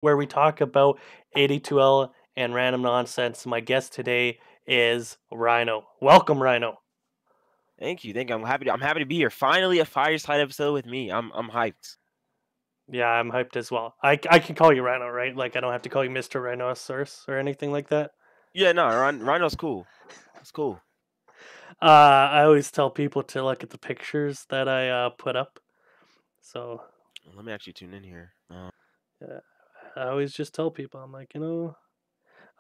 where we talk about 82L and random nonsense. My guest today is Rhino. Welcome, Rhino. Thank you, thank you. I'm happy to be here. Finally, a FirerySide episode with me. I'm hyped. Yeah, I'm hyped as well. I can call you Rhino, right? Like, I don't have to call you Mr. Rhinoceros or anything like that. Yeah, no, Rhino's cool. It's cool. I always tell people to look at the pictures that I put up. So, Let me actually tune in here. yeah, I always just tell people, I'm like,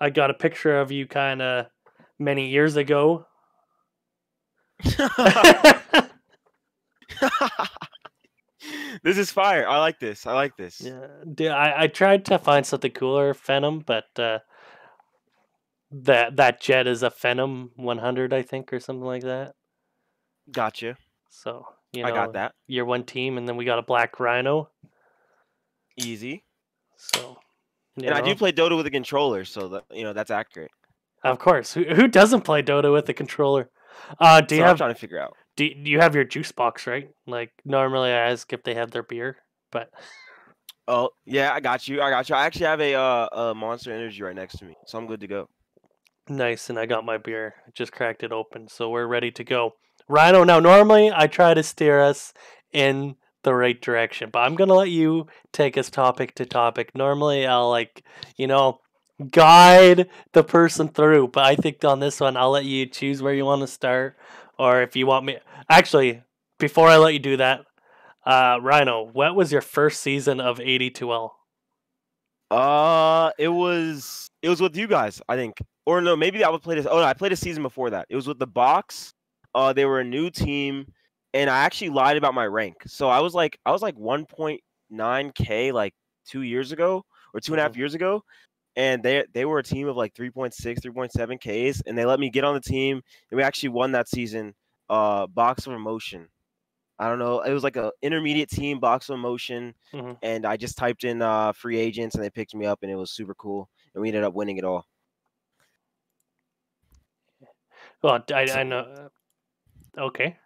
I got a picture of you kind of many years ago. This is fire. I like this. I like this. Yeah, I tried to find something cooler, Phenom, but that jet is a Phenom 100, I think, or something like that. Gotcha. So I got that. you're one team, and then we got a black Rhino. Easy. So And I do play Dota with a controller, so that's accurate. of course, who doesn't play Dota with a controller? Do you So I'm have trying to figure out. do you have your juice box, right? Like normally I ask if they have their beer, but Oh yeah, I got you. I got you. I actually have a Monster Energy right next to me, so I'm good to go. nice, and I got my beer. I just cracked it open, so we're ready to go. Rhino, now normally I try to steer us in the right direction, but I'm gonna let you take us topic to topic. Normally I'll guide the person through, but I think on this one I'll let you choose where you want to start, or if you want me. Actually, before I let you do that, Rhino, what was your first season of 82L? It was with you guys, I think. Or no, maybe I would play this. Oh no, I played a season before that. It was with the box. They were a new team, and I actually lied about my rank. So I was like 1.9K like 2 years ago or two and a Mhm. half years ago, and they were a team of like 3.6, 3.7Ks, and they let me get on the team, and we actually won that season. Box of Emotion. I don't know. It was like a intermediate team, box of emotion, Mhm. and I just typed in free agents, and they picked me up, and it was super cool, and we ended up winning it all. Well, I So, know. Okay.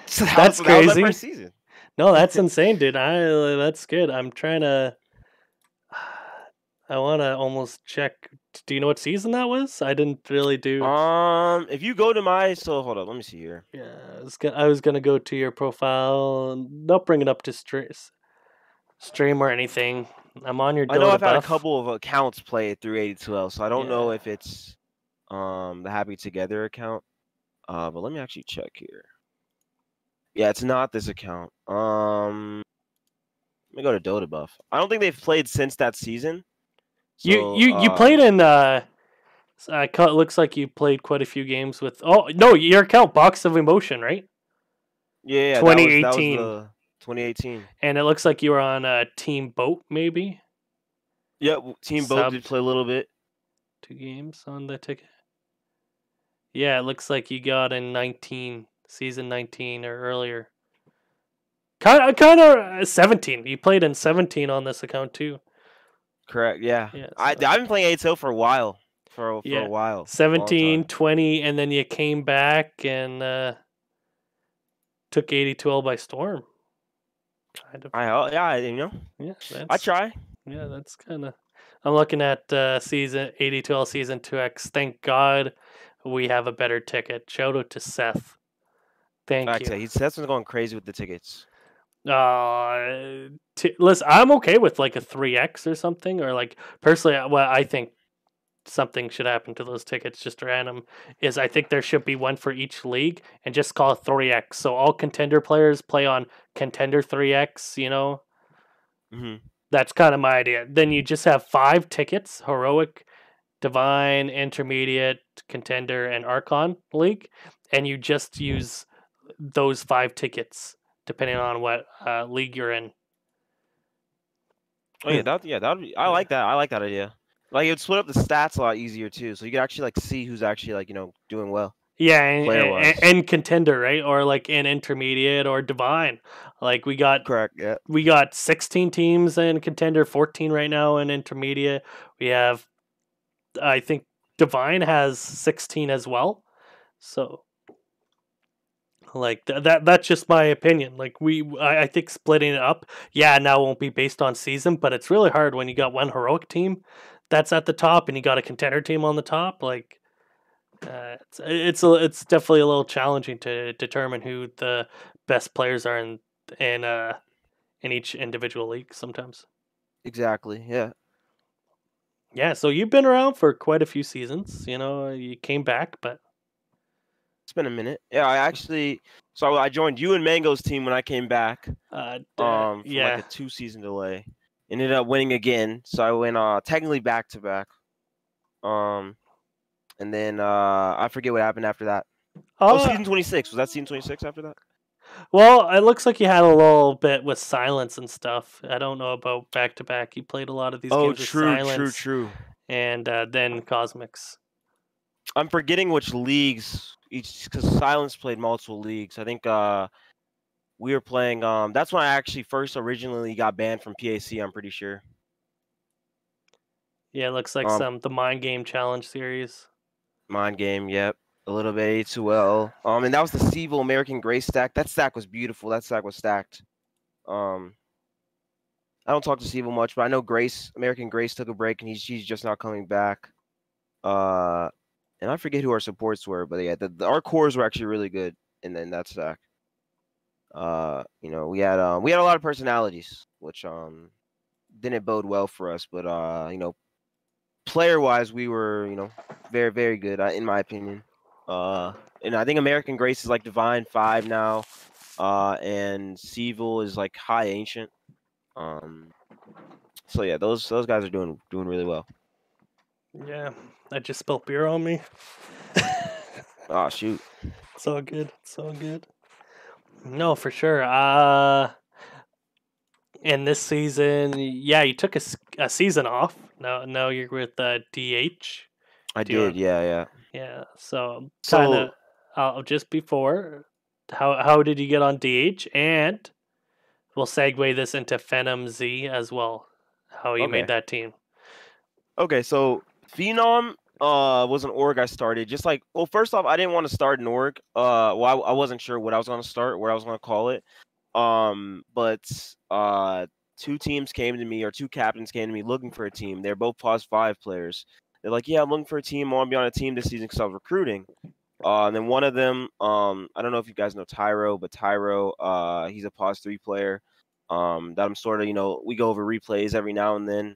so That's that was my crazy. first season. No, that's insane, dude. That's good. I'm trying to. I want to almost check. Do you know what season that was? I didn't really do. If you go to my hold up, let me see here. Yeah, I was gonna go to your profile. Not bring it up to stream or anything. I'm on your I know Dota I've had a buff. couple of accounts play through 82L, so I don't know Yeah. if it's the Happy Together account. But let me actually check here. Yeah, it's not this account. Let me go to Dota Buff. I don't think they've played since that season. So, You played in it looks like you played quite a few games with. Oh no, your account Box of Emotion, right? yeah, that was 2018, the 2018. and it looks like you were on Team Boat, maybe Yeah, Team Boat did subbed play a little bit. 2 games on the ticket. Yeah, it looks like you got in 19 season 19 or earlier. Kind of 17. You played in 17 on this account too. Correct. Yeah, Yeah, I've so been playing 8 for a while. For a yeah, while, long 17, time. 20, and then you came back and took 82L by storm. Kind of. Yeah, Yeah, I try. that's kind of. I'm looking at season 82L season 2X. Thank God we have a better ticket. Shout out to Seth. Thank Like I you. say, Seth's been going crazy with the tickets. Listen, I'm okay with like a 3X or something, or like personally, what I think something should happen to those tickets just random is I think there should be one for each league and just call it 3X. So all contender players play on contender 3X, Hmm. That's kind of my idea. Then you just have 5 tickets: heroic, divine, intermediate, contender, and archon league, and you just use those 5 tickets depending on what league you're in. Oh that would be. I Yeah. like that. I like that idea. Like it would split up the stats a lot easier too, so you could actually like see who's actually like doing well Yeah, player wise. and contender, right? Or like in intermediate or divine. Like Correct. Yeah. we got 16 teams in contender, 14 right now in intermediate. We have I think divine has 16 as well. So Like that's just my opinion. Like I think splitting it up, yeah, now won't be based on season, but it's really hard when you got one heroic team that's at the top and you got a contender team on the top. Like it's definitely a little challenging to determine who the best players are in each individual league sometimes. Exactly. Yeah. Yeah, so you've been around for quite a few seasons. You know, you came back, but It's been a minute. Yeah, I joined you and Mango's team when I came back. From like yeah. a 2 season delay. Ended up winning again, so I went technically back to back. Um, and then I forget what happened after that. Oh, Uh season 26. Was that season 26 after that? well, it looks like you had a little bit with silence and stuff. I don't know about back to back. You played a lot of these Oh, games with true, true, silence true. and then Cosmics. I'm forgetting which leagues each because Silence played multiple leagues. I think we were playing. That's when I actually first originally got banned from PAC. I'm pretty sure. Yeah, it looks like Um, the Mind Game Challenge series. Mind game. Yep. A little bit A2L. And that was the Seville American Grace stack. That stack was beautiful. That stack was stacked. Um, I don't talk to Seville much, but I know Grace, American Grace, took a break and she's just not coming back. Uh, and I forget who our supports were, but yeah, our cores were actually really good in that stack. We had a lot of personalities, which didn't bode well for us. But player wise, we were very very good in my opinion. And I think American Grace is like Divine 5 now. And Seville is like High Ancient. So yeah, those guys are doing really well. Yeah, I just spilled beer on me. Oh shoot. It's all good. It's all good. No, for sure. In this season, yeah, you took a season off. No, you're with DH. I Do you did, want? yeah, yeah. Yeah. So kind So of just before, how did you get on DH? And we'll segue this into Phenom Z as well. How you made okay. that team. Okay, so Phenom was an org I started. Just like, well, first off, I didn't want to start an org. I wasn't sure what I was going to start, what I was going to call it. But two teams came to me, or two captains came to me looking for a team. They're both +5 players. They're like, yeah, I'm looking for a team. I want to be on a team this season because I was recruiting. And then one of them, I don't know if you guys know Tyro, but Tyro, he's a +3 player. That I'm sort of, we go over replays every now and then.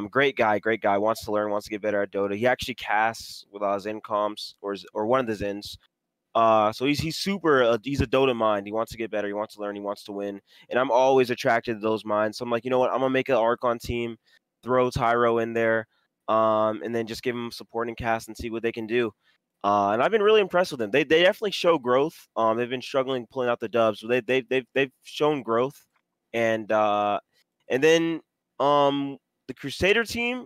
Great guy, wants to learn, wants to get better at Dota. He actually casts with Zen comps or one of the Zens. So he's super. He's a Dota mind. He wants to get better. He wants to learn. He wants to win. And I'm always attracted to those minds. So I'm like, you know what? I'm gonna make an Archon team, throw Tyro in there, and then just give them supporting cast and see what they can do. And I've been really impressed with them. They definitely show growth. They've been struggling pulling out the dubs, but they've shown growth. And then the Crusader team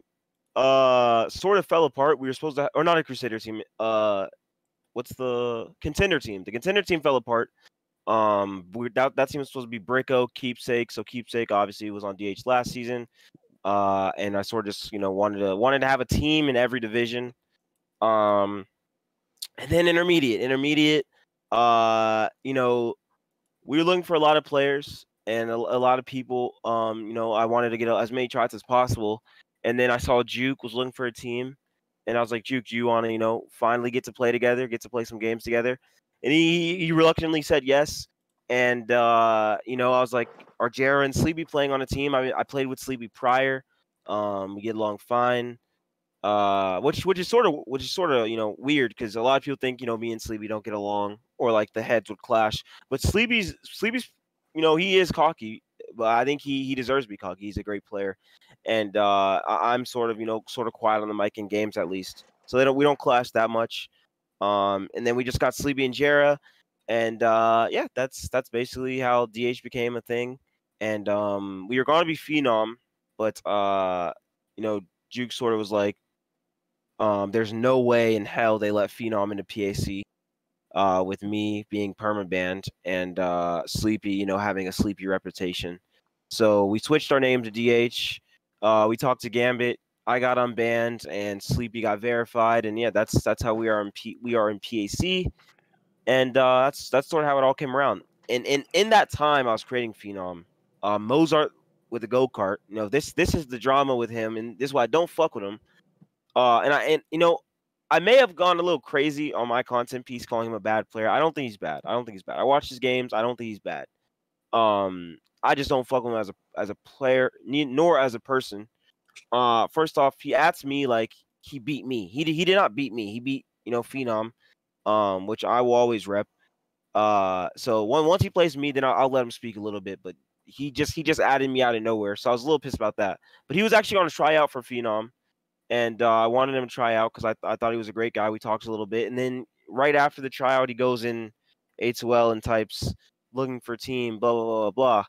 sort of fell apart. We were supposed to, or not a Crusader team. What's the contender team? The contender team fell apart. That team was supposed to be Brico, Keepsake. So Keepsake obviously was on DH last season. And I sort of just wanted to have a team in every division. And then intermediate. We were looking for a lot of players and a lot of people. I wanted to get as many tries as possible. And then I saw Juke was looking for a team. And I was like, Juke, do you want to, finally get to play together, get to play some games together? And he reluctantly said yes. And, I was like, are Jara and Sleepy playing on a team? I played with Sleepy prior. We get along fine. Which is sort of weird because a lot of people think me and Sleepy don't get along or like the heads would clash. But Sleepy's he is cocky, but I think he deserves to be cocky. He's a great player, and I'm sort of quiet on the mic in games at least, so we don't clash that much. And then we just got Sleepy and Jera, and yeah, that's basically how DH became a thing. And we were going to be Phenom, but Juke sort of was like, there's no way in hell they let Phenom into PAC with me being permabanned and Sleepy, having a Sleepy reputation. So we switched our name to DH. We talked to Gambit. I got unbanned and Sleepy got verified. And yeah, that's how we are in PAC. and that's sort of how it all came around. And in that time, I was creating Phenom, Mozart with the go kart. This is the drama with him, and this is why I don't fuck with him. I may have gone a little crazy on my content piece calling him a bad player. I don't think he's bad. I watch his games. I don't think he's bad. I just don't fuck with him as a player, nor as a person. First off, he acts me like he beat me. He did not beat me. He beat Phenom, which I will always rep. So once he plays me, then I'll let him speak a little bit. But he just added me out of nowhere, so I was a little pissed about that. But he was actually on a tryout for Phenom, and I wanted him to try out because I thought he was a great guy. We talked a little bit, and then right after the tryout, he goes in A2L and types looking for team, blah blah blah blah.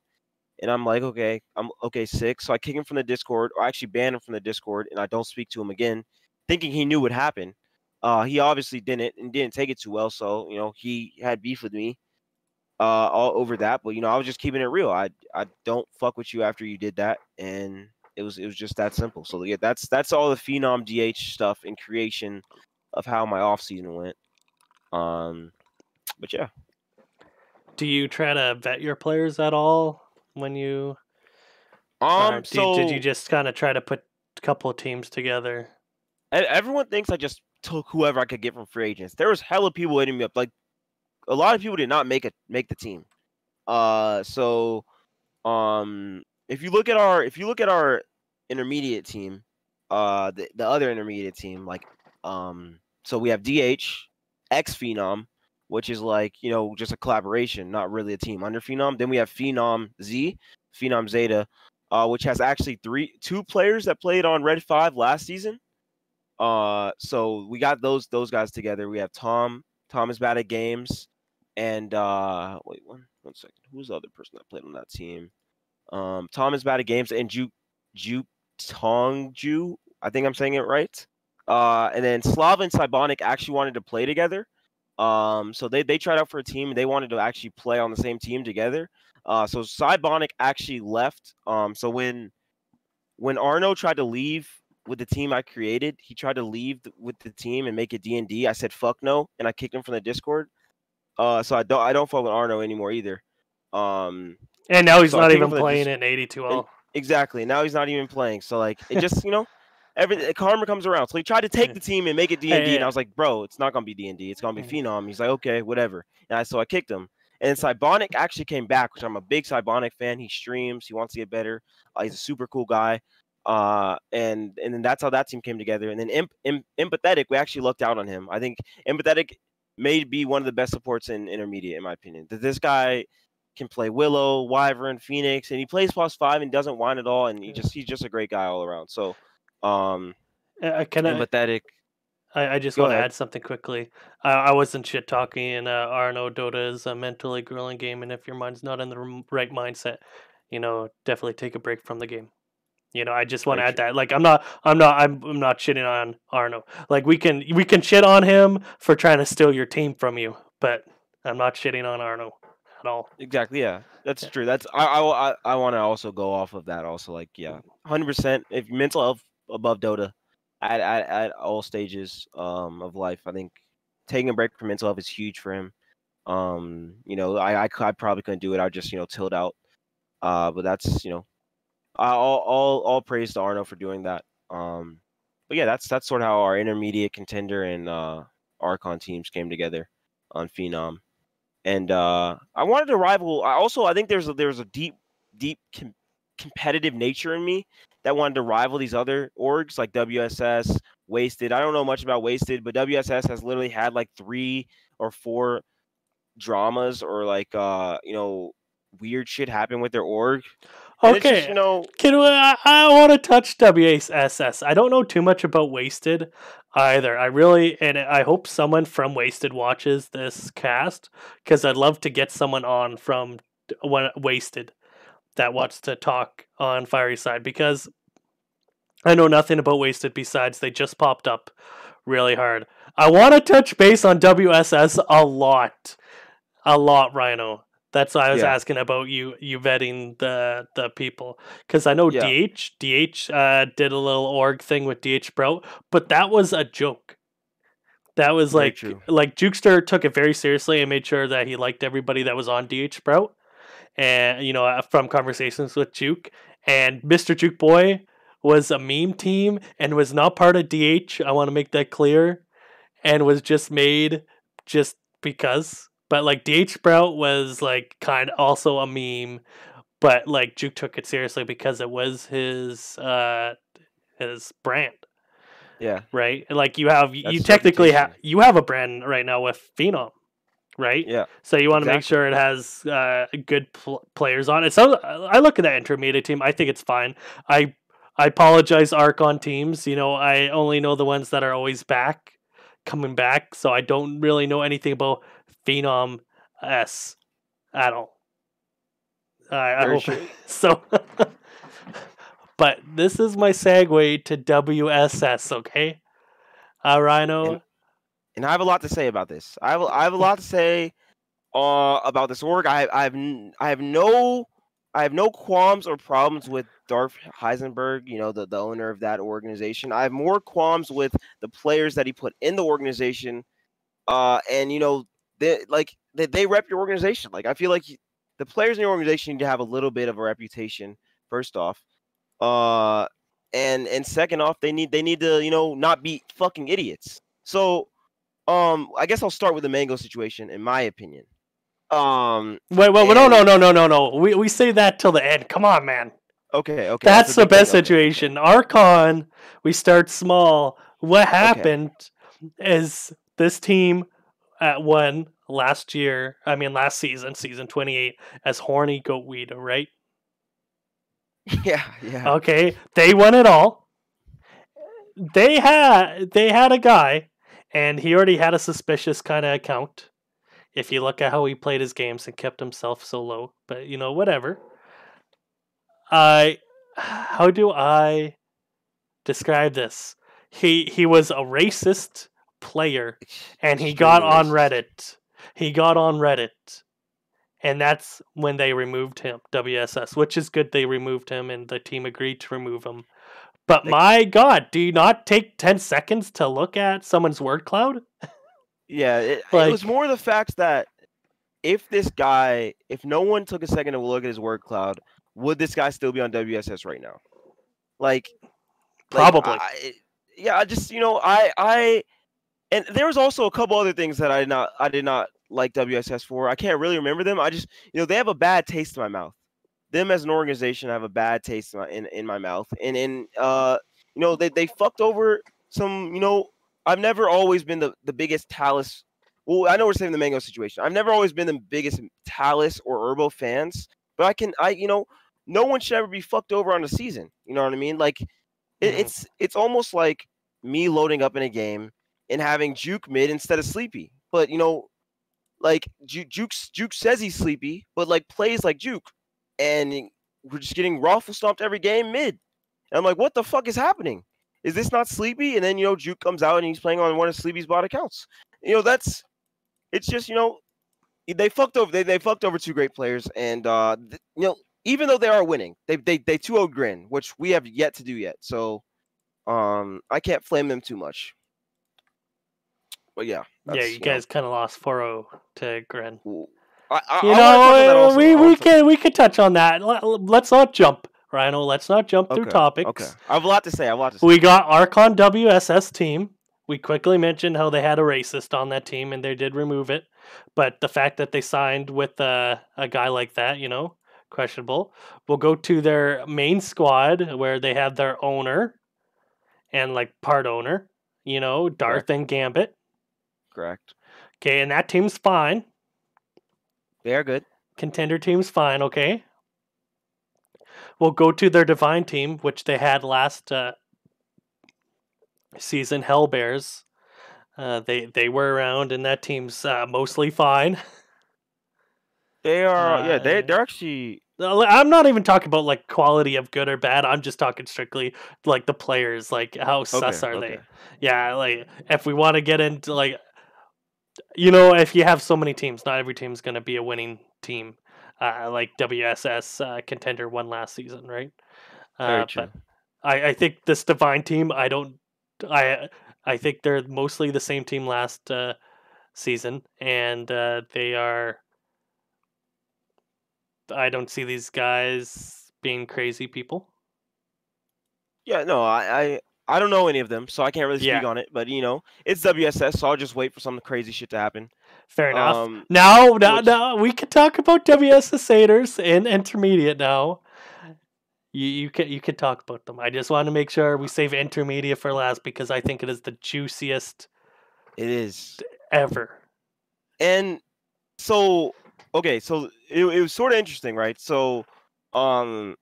And I'm like, okay, I'm okay, sick. So I kick him from the Discord, or actually ban him from the Discord, and I don't speak to him again, thinking he knew what happened. He obviously didn't and didn't take it too well. So he had beef with me all over that. But I was just keeping it real. I don't fuck with you after you did that, and it was just that simple. So yeah, that's all the Phenom DH stuff and creation of how my off season went. But yeah. Do you try to vet your players at all when you, or did you So just kind of try to put a couple of teams together? everyone thinks I just took whoever I could get from free agents. There was hella people hitting me up. Like a lot of people did not make the team. So if you look at our intermediate team, the other intermediate team, like so we have DH, X Phenom, which is like just a collaboration, not really a team under Phenom. Then we have Phenom Z, Phenom Zeta, which has actually two players that played on Red 5 last season. So we got those guys together. We have Tom. Tom is bad at games, and wait one second. Who's the other person that played on that team? Tom is bad at games, and Ju Tongju. I think I'm saying it right. And then Slav and Cybonic actually wanted to play together. So they tried out for a team. They wanted to actually play on the same team together. So Cybonic actually left. So when Arno tried to leave with the team I created, he tried to leave with the team and make it D&D. I said fuck no, and I kicked him from the Discord. So I don't fuck with Arno anymore either. And now he's So I not kicked him even from the playing in 82L. exactly. Now he's not even playing. So like it just every karma comes around. So he tried to take the team and make it D&D, and I was like, bro, it's not gonna be D&D. It's gonna be Phenom. He's like, okay, whatever. So I kicked him. And then Cybonic actually came back, which I'm a big Cybonic fan. He streams. He wants to get better. He's a super cool guy. And then that's how that team came together. And then Empathetic, we actually looked out on him. I think Empathetic may be one of the best supports in intermediate, in my opinion. This guy can play Willow, Wyvern, Phoenix, and he plays +5 and doesn't whine at all. And he's just a great guy all around. So, Can Empathetic. I just Go want to ahead. add something quickly. I wasn't shit talking, and Arno Dota is a mentally grueling game, and if your mind's not in the right mindset, definitely take a break from the game. I just want Very to add true. that. Like, I'm not shitting on Arno. Like, we can shit on him for trying to steal your team from you, but I'm not shitting on Arno at all. Exactly. Yeah, that's Yeah. true. I want to also go off of that. Also, like, yeah, 100%. If mental health above Dota, at all stages of life, I think taking a break from mental health is huge for him. I probably couldn't do it. I just tilt out. But that's all praise to Arno for doing that. But yeah, that's sort of how our intermediate contender and Archon teams came together on Phenom. And I wanted to rival. I think there's a deep competitive nature in me that wanted to rival these other orgs like WSS, Wasted. I don't know much about Wasted, but WSS has literally had like 3 or 4 dramas or like weird shit happen with their org, and it's just Okay. I want to touch WSS. I don't know too much about Wasted either. And I hope someone from Wasted watches this cast because I'd love to get someone on from Wasted that wants to talk on FirerySide because I know nothing about Wasted besides they just popped up really hard. I want to touch base on WSS a lot. A lot, Rhino. That's why I was yeah, asking about you vetting the people because I know yeah. DH did a little org thing with DH Sprout, but that was a joke. That was Very true. like Jukester took it very seriously and made sure that he liked everybody that was on DH Sprout, and from conversations with Juke, and Mr. Juke Boy was a meme team and was not part of DH. I want to make that clear, and was just made just because. But like DH Sprout was like kind of also a meme, but like Juke took it seriously because it was his brand, Yeah, right? Like you that's his technically reputation. you have a brand right now with Phenom, right? Yeah, So you want to make exactly. sure it has good players on it. So I look at that intermediate team. I think it's fine. I I apologize, Archon teams. I only know the ones that are always coming back. So I don't really know anything about Phenom S at all. I Very hope true. so. But this is my segue to WSS. Okay, And Rhino. I have a lot to say about this. I have a lot to say about this org. I have no qualms or problems with Darth Heisenberg, the owner of that organization. I have more qualms with the players that he put in the organization. And they rep your organization. Like I feel like the players in your organization need to have a little bit of a reputation. First off, uh, and second off, they need to not be fucking idiots. So I guess I'll start with the Mango situation, in my opinion. Wait, no, And no, no, no, no, no. We say that till the end. Come on, man. okay, that's That's the the big thing. best Okay, situation. Archon, we start small. What okay. happened is this team won last year. I mean, last season, season 28, as horny goatweed, right? Yeah. Okay, they won it all. They had a guy, and he already had a suspicious kind of account. If you look at how he played his games and kept himself so low, but whatever. I, how do I describe this? He was a racist player, and he got Extremely on racist. Reddit. He got on Reddit, and that's when they removed him. WSS, which is good. They removed him, and the team agreed to remove him. But Like, my God, do you not take 10 seconds to look at someone's word cloud? yeah, it was Like, more the fact that if no one took a second to look at his word cloud, would this guy still be on WSS right now? Like, probably. yeah, I just, and there was also a couple other things that I did not like WSS for. I can't really remember them. I just, they have a bad taste in my mouth. Them as an organization have a bad taste in my mouth, and they fucked over some. I've never always been the biggest Talus. Well, I know we're saying the Mango situation. I've never always been the biggest Talus or Herbo fans, but no one should ever be fucked over on a season. You know what I mean? Like Mhm. it's almost like me loading up in a game and having Juke mid instead of Sleepy. But like Juke says he's sleepy, but like plays like Juke, and we're just getting raffle stomped every game mid. And I'm like, what the fuck is happening? Is this not Sleepy? And then Juke comes out and he's playing on one of Sleepy's bot accounts. That's it's just they fucked over they fucked over two great players, and even though they are winning, they 2-0 Grin, which we have yet to do yet. So I can't flame them too much. But yeah, Yeah, that's you guys kind of lost 4-0 to Gren. I want to touch on that also. We could touch on that. Let's not jump, Rhino. Let's not jump through Okay. topics. I have a lot to say. We got Archon WSS team. We quickly mentioned how they had a racist on that team, and they did remove it. But the fact that they signed with a guy like that, questionable. We'll go to their main squad where they have their owner and like part owner, Darth Correct. and Gambit. Correct. Okay, and that team's fine. They are good. Contender team's fine. Okay. We'll go to their divine team, which they had last season, Hell Bears. They were around, and that team's mostly fine. They are. Yeah. Uh, They're actually. I'm not even talking about like quality of good or bad. I'm just talking strictly like the players, like how sus Okay. are Okay. they? Yeah, like if we want to get into like if you have so many teams, not every team's going to be a winning team. Like WSS contender won last season, right? Very But true. I think this divine team, I don't, I I think they're mostly the same team last season, and they are. I don't see these guys being crazy people. Yeah, no, I don't know any of them, so I can't really speak Yeah, on it. But it's WSS, so I'll just wait for some crazy shit to happen. fair enough. Um, which Now, we can talk about WSSators in intermediate now. You can talk about them. I just want to make sure we save intermediate for last because I think it is the juiciest it is. ever. And so okay, so it was sort of interesting, right? So um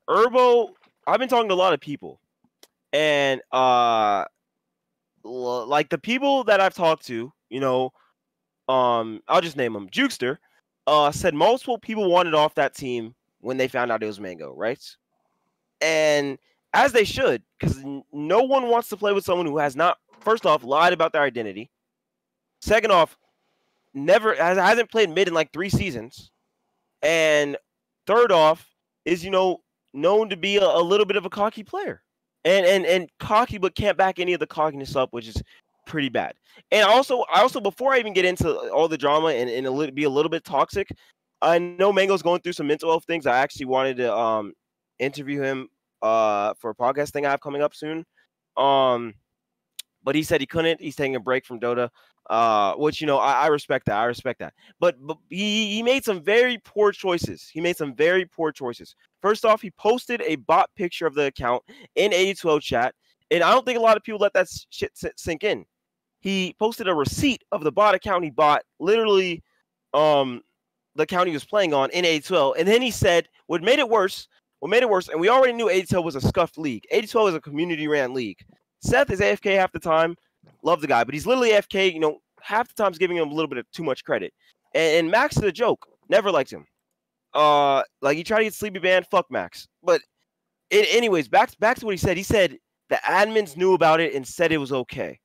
Herbo, I've been talking to a lot of people, and like the people that I've talked to, I'll just name them. Jukester said multiple people wanted off that team when they found out it was Mango, right? And as they should, because no one wants to play with someone who has not, first off, lied about their identity. Second off, hasn't played mid in like 3 seasons. And third off, is known to be a little bit of a cocky player, and cocky, but can't back any of the cockiness up, which is pretty bad. And I also before I even get into all the drama and be a little bit toxic, I know Mango's going through some mental health things. I actually wanted to interview him for a podcast thing I have coming up soon. Um, but he said he couldn't. He's taking a break from Dota, which I respect that. I respect that. But he made some very poor choices. First off, he posted a bot picture of the account in 82 chat, and I don't think a lot of people let that shit sink in. He posted a receipt of the bot account he bought, literally, the account he was playing on in 82, and then he said what made it worse, and we already knew 82 was a scuffed league. 82 is a community ran league. Seth is AFK half the time. Love the guy, but he's literally AFK. Half the time's giving him a little bit of too much credit. And Max is a joke. Never liked him. Like he tried to get Sleepy Band. Fuck Max. But anyways, back to what he said. He said the admins knew about it and said it was okay.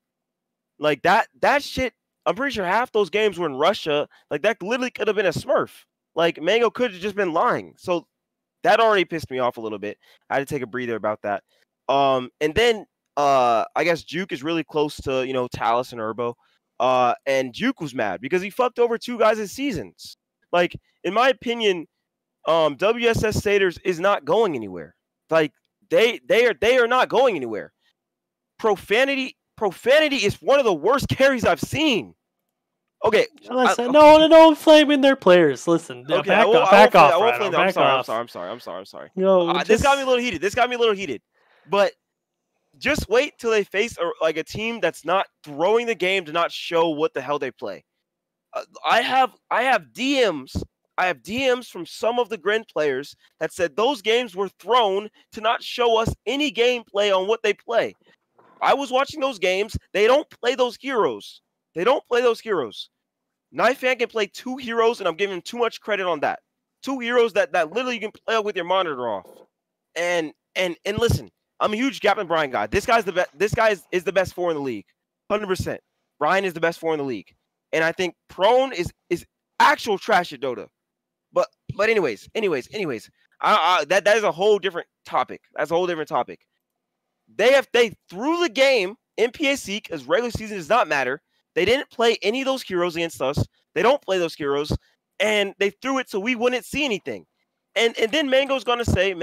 Like that shit. I'm pretty sure half those games were in Russia. Like that literally could have been a Smurf. Like Mango could have just been lying. So that already pissed me off a little bit. I had to take a breather about that. And then I guess Juke is really close to Talus and Herbo. And Juke was mad because he fucked over two guys' seasons. Like in my opinion, WSS Staters is not going anywhere. Like they are not going anywhere. Profanity is one of the worst carries I've seen. Okay. Listen, no flaming their players. Listen, Okay, back off. I won't Rhino, flame them. I'm back sorry. off. I'm sorry. Just This got me a little heated. But just wait till they face a team that's not throwing the game to not show what the hell they play. I have DMs. I have DMs from some of the Grin players that said those games were thrown to not show us any gameplay on what they play. I was watching those games. They don't play those heroes. Knife Fan can play 2 heroes, and I'm giving him too much credit on that. 2 heroes that literally you can play with your monitor off. And listen, I'm a huge Gap and Brian guy. This guy's the best. This guy is the best 4 in the league, 100%. Brian is the best 4 in the league, and I think Prone is actual trash at Dota. But anyways, that is a whole different topic. They threw the game in PAC because regular season does not matter. They didn't play any of those heroes against us. They don't play those heroes, and they threw it so we wouldn't see anything. And then Mango's going to say,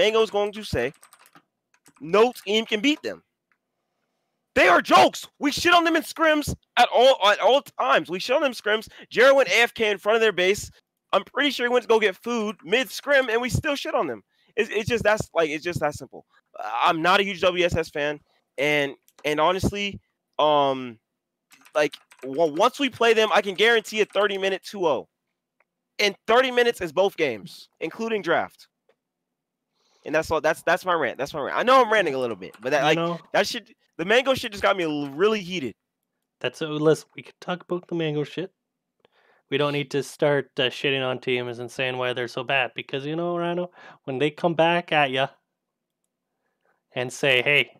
no team can beat them. They are jokes. We shit on them in scrims at all times. We shit on them scrims. Jared went AFK in front of their base. I'm pretty sure he went to go get food mid scrim, and we still shit on them. It's just that simple. I'm not a huge WSS fan, and honestly, once we play them, I can guarantee a 30-minute 2-0. And 30 minutes is both games, including draft. And that's all. That's my rant. I know I'm ranting a little bit, but that shit, the Mango shit just got me really heated. Listen, we could talk about the Mango shit. We don't need to start shitting on teams and saying why they're so bad because Rhino, when they come back at you and say, "Hey,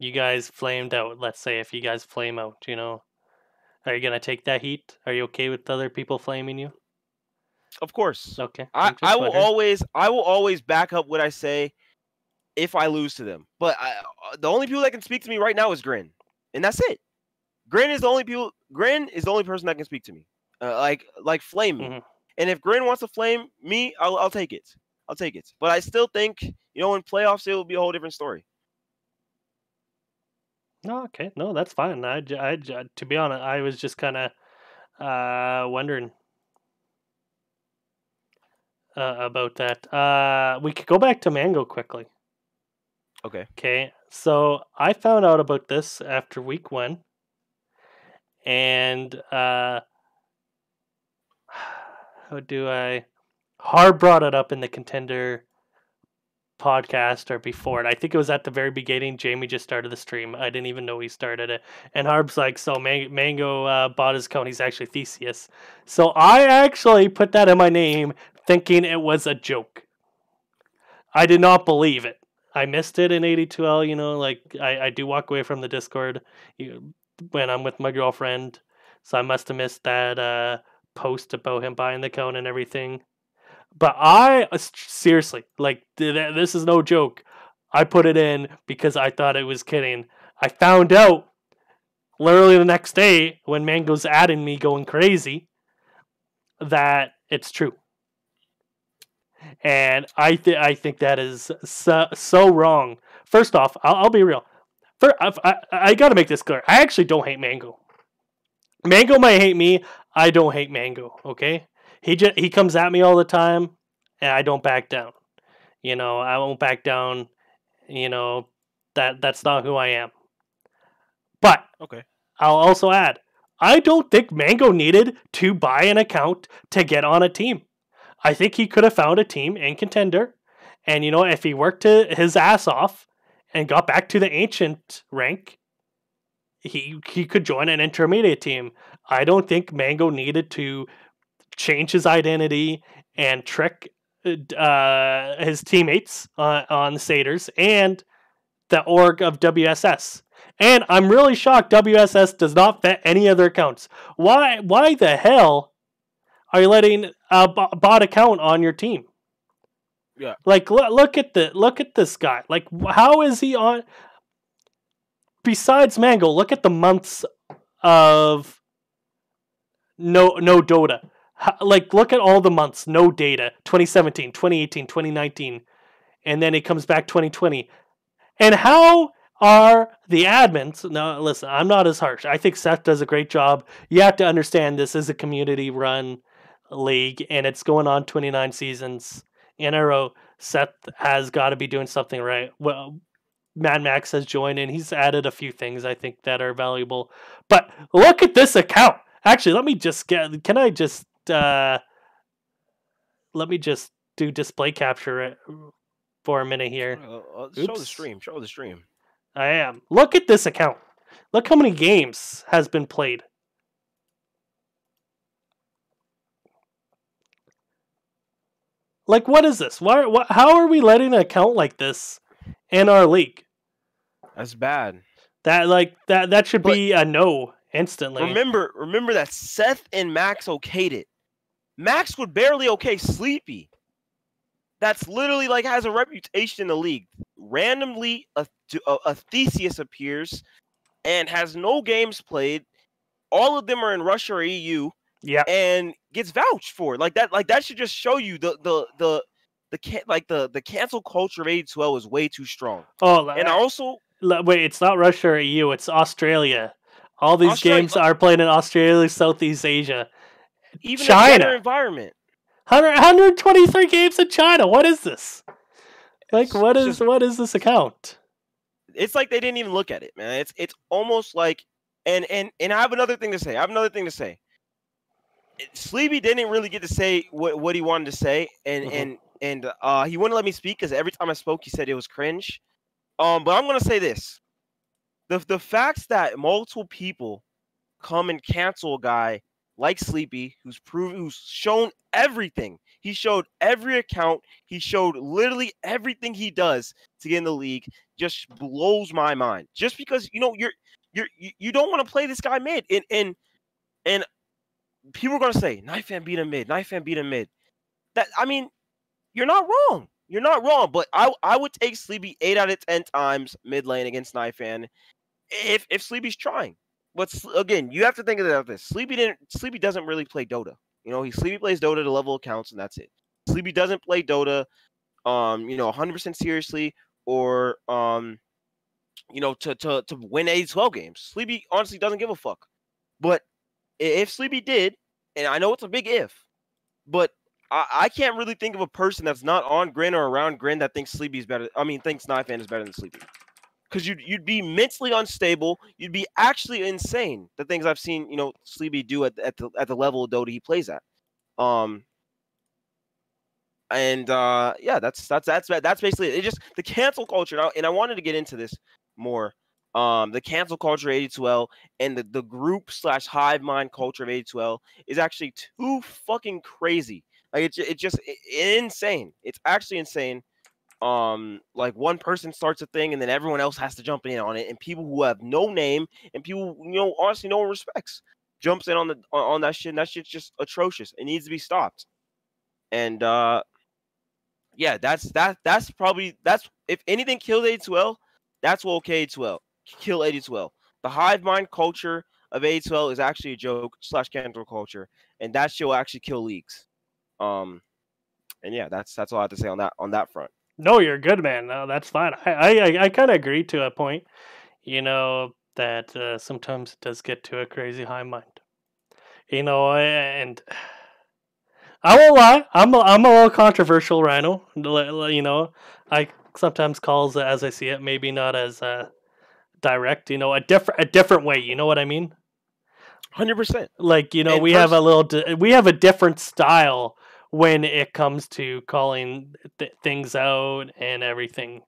you guys flamed out," let's say if you guys flame out, are you gonna take that heat? Are you okay with other people flaming you? Of course. Okay. I will always back up what I say if I lose to them. But the only people that can speak to me right now is Grin. and that's it. Grin is the only person that can speak to me. Like flame me. Mm-hmm. And if Grin wants to flame me, I'll take it. I'll take it. But I still think, in playoffs it will be a whole different story. No, okay, no, that's fine. To be honest, I was just kind of wondering about that. We could go back to Mango quickly. Okay. Okay, so I found out about this after week 1, and how do I? Harb brought it up in the Contender podcast or before it. I think it was at the very beginning. Jamie just started the stream. I didn't even know he started it. And Harb's like, so Mango bought his account. He's actually Theseus. So I actually put that in my name thinking it was a joke. I did not believe it. I missed it in 82L, like I do walk away from the Discord when I'm with my girlfriend. So I must have missed that post about him buying the account and everything. But I seriously, like, this is no joke. I put it in because I thought it was kidding. I found out literally the next day when Mango's adding me going crazy that it's true. And I think that is so wrong. First off, I'll be real. I got to make this clear. I actually don't hate Mango. Mango might hate me. I don't hate Mango, okay? He comes at me all the time, and I don't back down. I won't back down. That's not who I am. But Okay. I'll also add, I don't think Mango needed to buy an account to get on a team. I think he could have found a team in Contender, and if he worked his ass off and got back to the ancient rank, he could join an intermediate team. I don't think Mango needed to change his identity and trick his teammates on the Satyrs and the org of WSS. And I'm really shocked WSS does not vet any other accounts. Why the hell are you letting a bot account on your team? Yeah. Like, look at this guy. Like, how is he on? Besides Mango, look at the months of no Dota. Like, look at all the months, no data. 2017, 2018, 2019, and then it comes back 2020. And how are the admins? Now, listen, I'm not as harsh. I think Seth does a great job. You have to understand this is a community-run league, and it's going on 29 seasons in a row. Seth has got to be doing something right. Well, Mad Max has joined, and he's added a few things I think that are valuable. But look at this account. Actually, let me just do display capture for a minute here. Show the stream. Show the stream. I am. Look at this account. Look how many games has been played. Like, what is this? How are we letting an account like this in our league? That's bad. That should be a no instantly. Remember that Seth and Max okayed it. Max would barely okay Sleepy. That's literally like has a reputation in the league. Randomly, a Theseus appears and has no games played. All of them are in Russia or EU. Yeah, and gets vouched for. Like that should just show you the cancel culture of 82L is way too strong. Oh, and also wait, it's not Russia or EU. It's Australia. All these games are played in Australia, Southeast Asia, even China. A better environment. 123 games in China. What is this? Like, what is this account? It's like they didn't even look at it, man. It's almost like, and I have another thing to say. Sleepy didn't really get to say what he wanted to say, and he wouldn't let me speak because every time I spoke, he said it was cringe. But I'm gonna say this: the facts that multiple people come and cancel a guy like Sleepy, who's shown everything. He showed every account. He showed literally everything he does to get in the league. Just blows my mind. Just because you don't want to play this guy mid, and people are gonna say Knife Fan beat him mid. That, I mean, you're not wrong. But I would take Sleepy 8 out of 10 times mid lane against Knife Fan. if Sleepy's trying. But again, you have to think about this. Sleepy doesn't really play Dota. Sleepy plays Dota to level accounts and that's it. Sleepy doesn't play Dota 100% seriously or to win 8-12 games. Sleepy honestly doesn't give a fuck. But if Sleepy did, and I know it's a big if, but I can't really think of a person that's not on Grin or around Grin that thinks Sleepy's better. I mean, thinks Knifefan is better than Sleepy. Because you'd be mentally unstable. You'd be actually insane. The things I've seen, Sleepy do at the level of Dota he plays at. And yeah, that's basically it. It's just the cancel culture, and I wanted to get into this more. The cancel culture of 82L and the group / hive mind culture of 82L is actually too fucking crazy. Like it's just insane. It's actually insane. Like one person starts a thing and then everyone else has to jump in on it, and people who have no name and people honestly no one respects jumps in on that shit, and that shit's just atrocious. It needs to be stopped. And yeah, that's probably if anything killed 82L, that's what will kill 82L. The hive mind culture of 82L is actually a joke / cancel culture, and that shit will actually kill leagues. And yeah, that's all I have to say on that front. No, you're good, man. No, that's fine. I kind of agree to a point. That sometimes it does get to a crazy high mind. And I won't lie, I'm a little controversial, Rhino. I sometimes calls it as I see it, maybe not as direct. A different way. You know what I mean? 100%. Like we have we have a different style when it comes to calling things out and everything.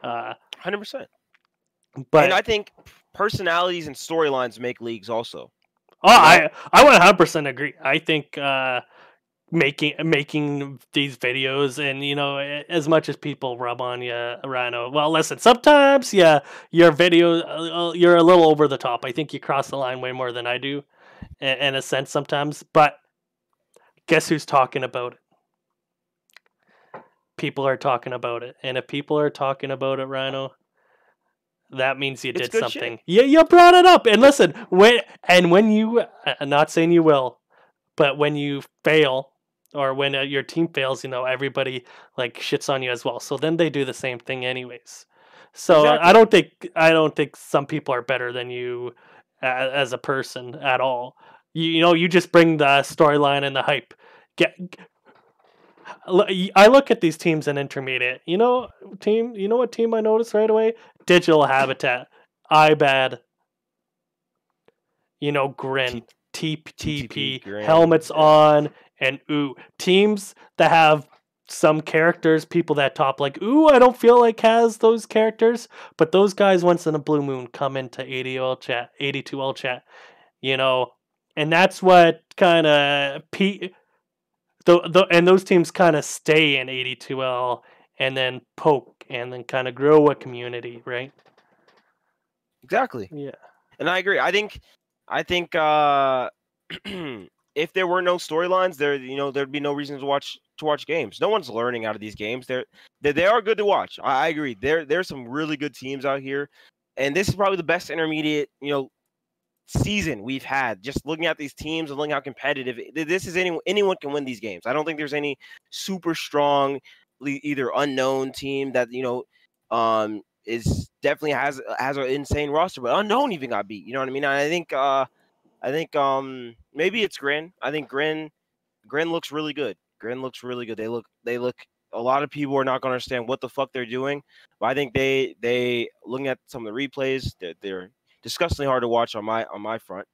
100%. But and I think personalities and storylines make leagues also. I 100% agree. I think making these videos, and as much as people rub on you, Rhino, well, listen, sometimes your video, you're a little over the top. I think you cross the line way more than I do in a sense sometimes, but guess who's talking about it? People are talking about it, and if people are talking about it, Rhino, that means you did something. Shit. You brought it up. And listen, when you, I'm not saying you will, but when you fail, or when your team fails, everybody like shits on you as well. So then they do the same thing anyways. So Exactly. I don't think some people are better than you as a person at all. You just bring the storyline and the hype. I look at these teams in intermediate. You know what team I noticed right away? Digital Habitat, iBad, Grin, TTP, Grin, helmets on, and ooh, teams that have some characters, people that top like ooh, I don't feel like has those characters, but those guys once in a blue moon come into 82L chat, and that's what kind of and those teams kind of stay in 82L and then poke and then kind of grow a community, right? Exactly. Yeah. And I agree. I think if there were no storylines, there'd be no reason to watch games. No one's learning out of these games. They are good to watch. I agree. There's some really good teams out here, and this is probably the best intermediate season we've had. Just looking at these teams and looking how competitive this is, anyone can win these games. I don't think there's any super strong, either unknown team that is definitely has an insane roster, but unknown even got beat. You know what I mean? I think maybe it's Grin. I think Grin looks really good. Grin looks really good. They look. A lot of people are not going to understand what the fuck they're doing, but I think they looking at some of the replays, they're disgustingly hard to watch on my front.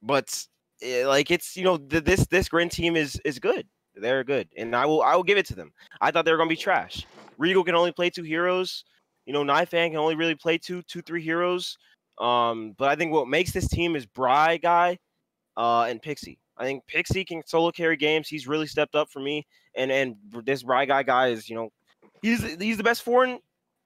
But like it's this Grin team is good. They're good, and I will give it to them. I thought they were going to be trash. Regal can only play 2 heroes. Knifefan can only really play 3 heroes. But I think what makes this team is Bry guy, and Pixie. I think Pixie can solo carry games. He's really stepped up for me. And this Bry guy is, he's the best 4 in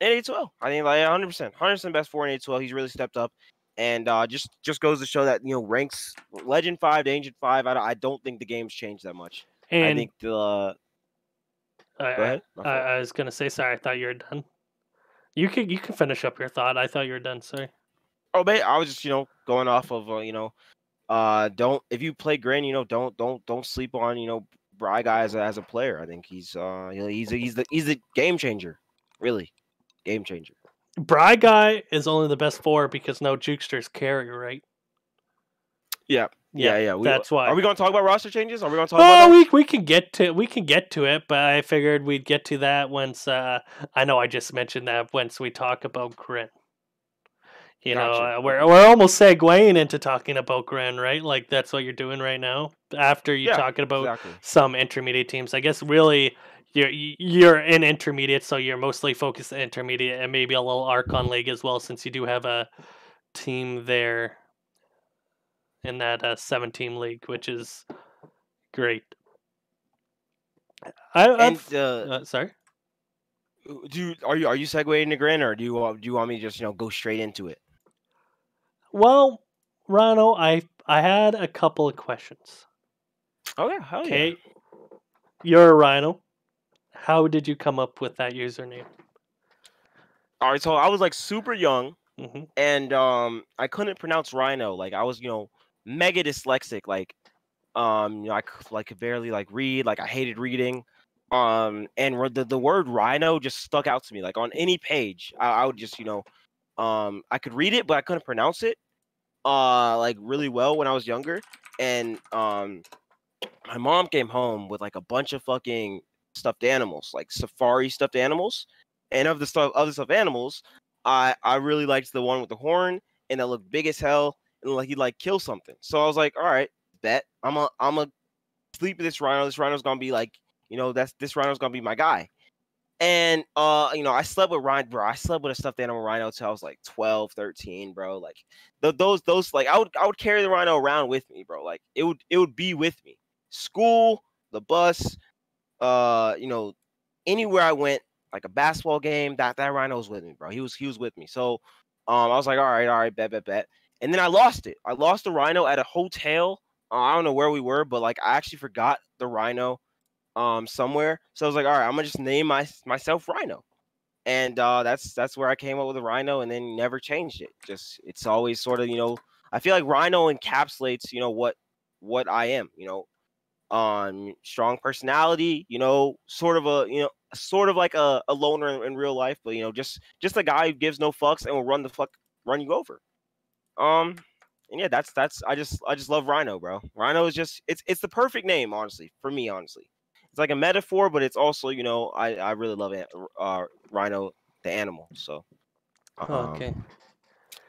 8-12. I think like 100% best 4 in 8-12. He's really stepped up. And just goes to show that ranks Legend 5 to Ancient 5. I don't think the game's changed that much. And I think the go ahead. I was gonna say, sorry, I thought you were done. You can finish up your thought. I thought you were done. Sorry. Oh, mate, I was just going off of don't if you play Grin, don't sleep on Bry Guy as a player. I think he's the game changer, really game changer. Bry Guy is only the best 4 because no Jukesters carry, right? Yeah. That's why. Are we going to talk about roster changes? Are we going to talk Oh, about that? we can get to it, but I figured we'd get to that once. I know I just mentioned that once we talk about Grin. Gotcha. We're almost segueing into talking about Grin, right? Like that's what you're doing right now. After you Yeah, talking about exactly. some intermediate teams, I guess really you're in intermediate, so you're mostly focused on intermediate and maybe a little Archon League as well, since you do have a team there in that 7-team league, which is great. Sorry. Are you segueing to Grin, or do you want me to just go straight into it? Well, Rhino, I had a couple of questions. Oh yeah, hell yeah. Okay, you're a Rhino. How did you come up with that username? All right, so I was like super young, Mm-hmm. and I couldn't pronounce Rhino. Like I was mega dyslexic. Like I could barely read. Like I hated reading. And the word Rhino just stuck out to me. Like on any page, I would just I could read it, but I couldn't pronounce it like really well when I was younger. And my mom came home with like a bunch of fucking stuffed animals, like safari stuffed animals. And of the stuffed animals, I really liked the one with the horn and that looked big as hell and like he'd like kill something. So I was like, all right, bet I'm a sleep with this rhino. This rhino's gonna be like, this rhino's gonna be my guy. And I slept with Rhino, bro. I slept with a stuffed animal rhino till I was like 12, 13, bro. Like those like I would carry the rhino around with me, bro. Like it would be with me. School, the bus, anywhere I went, like a basketball game, that rhino was with me, bro. He was with me. So I was like, all right, bet. And then I lost it. I lost the rhino at a hotel. I don't know where we were, but like I actually forgot the rhino somewhere. So I was like, all right, I'm gonna just name myself Rhino. And that's where I came up with the Rhino, and then never changed it. Just it's always sort of I feel like Rhino encapsulates what I am. Strong personality. Sort of like a loner in real life, but just a guy who gives no fucks and will run you over. And yeah, that's I just love Rhino, bro. Rhino is just it's the perfect name, honestly, for me, honestly. It's like a metaphor, but it's also, I really love it, Rhino the animal. So, Okay.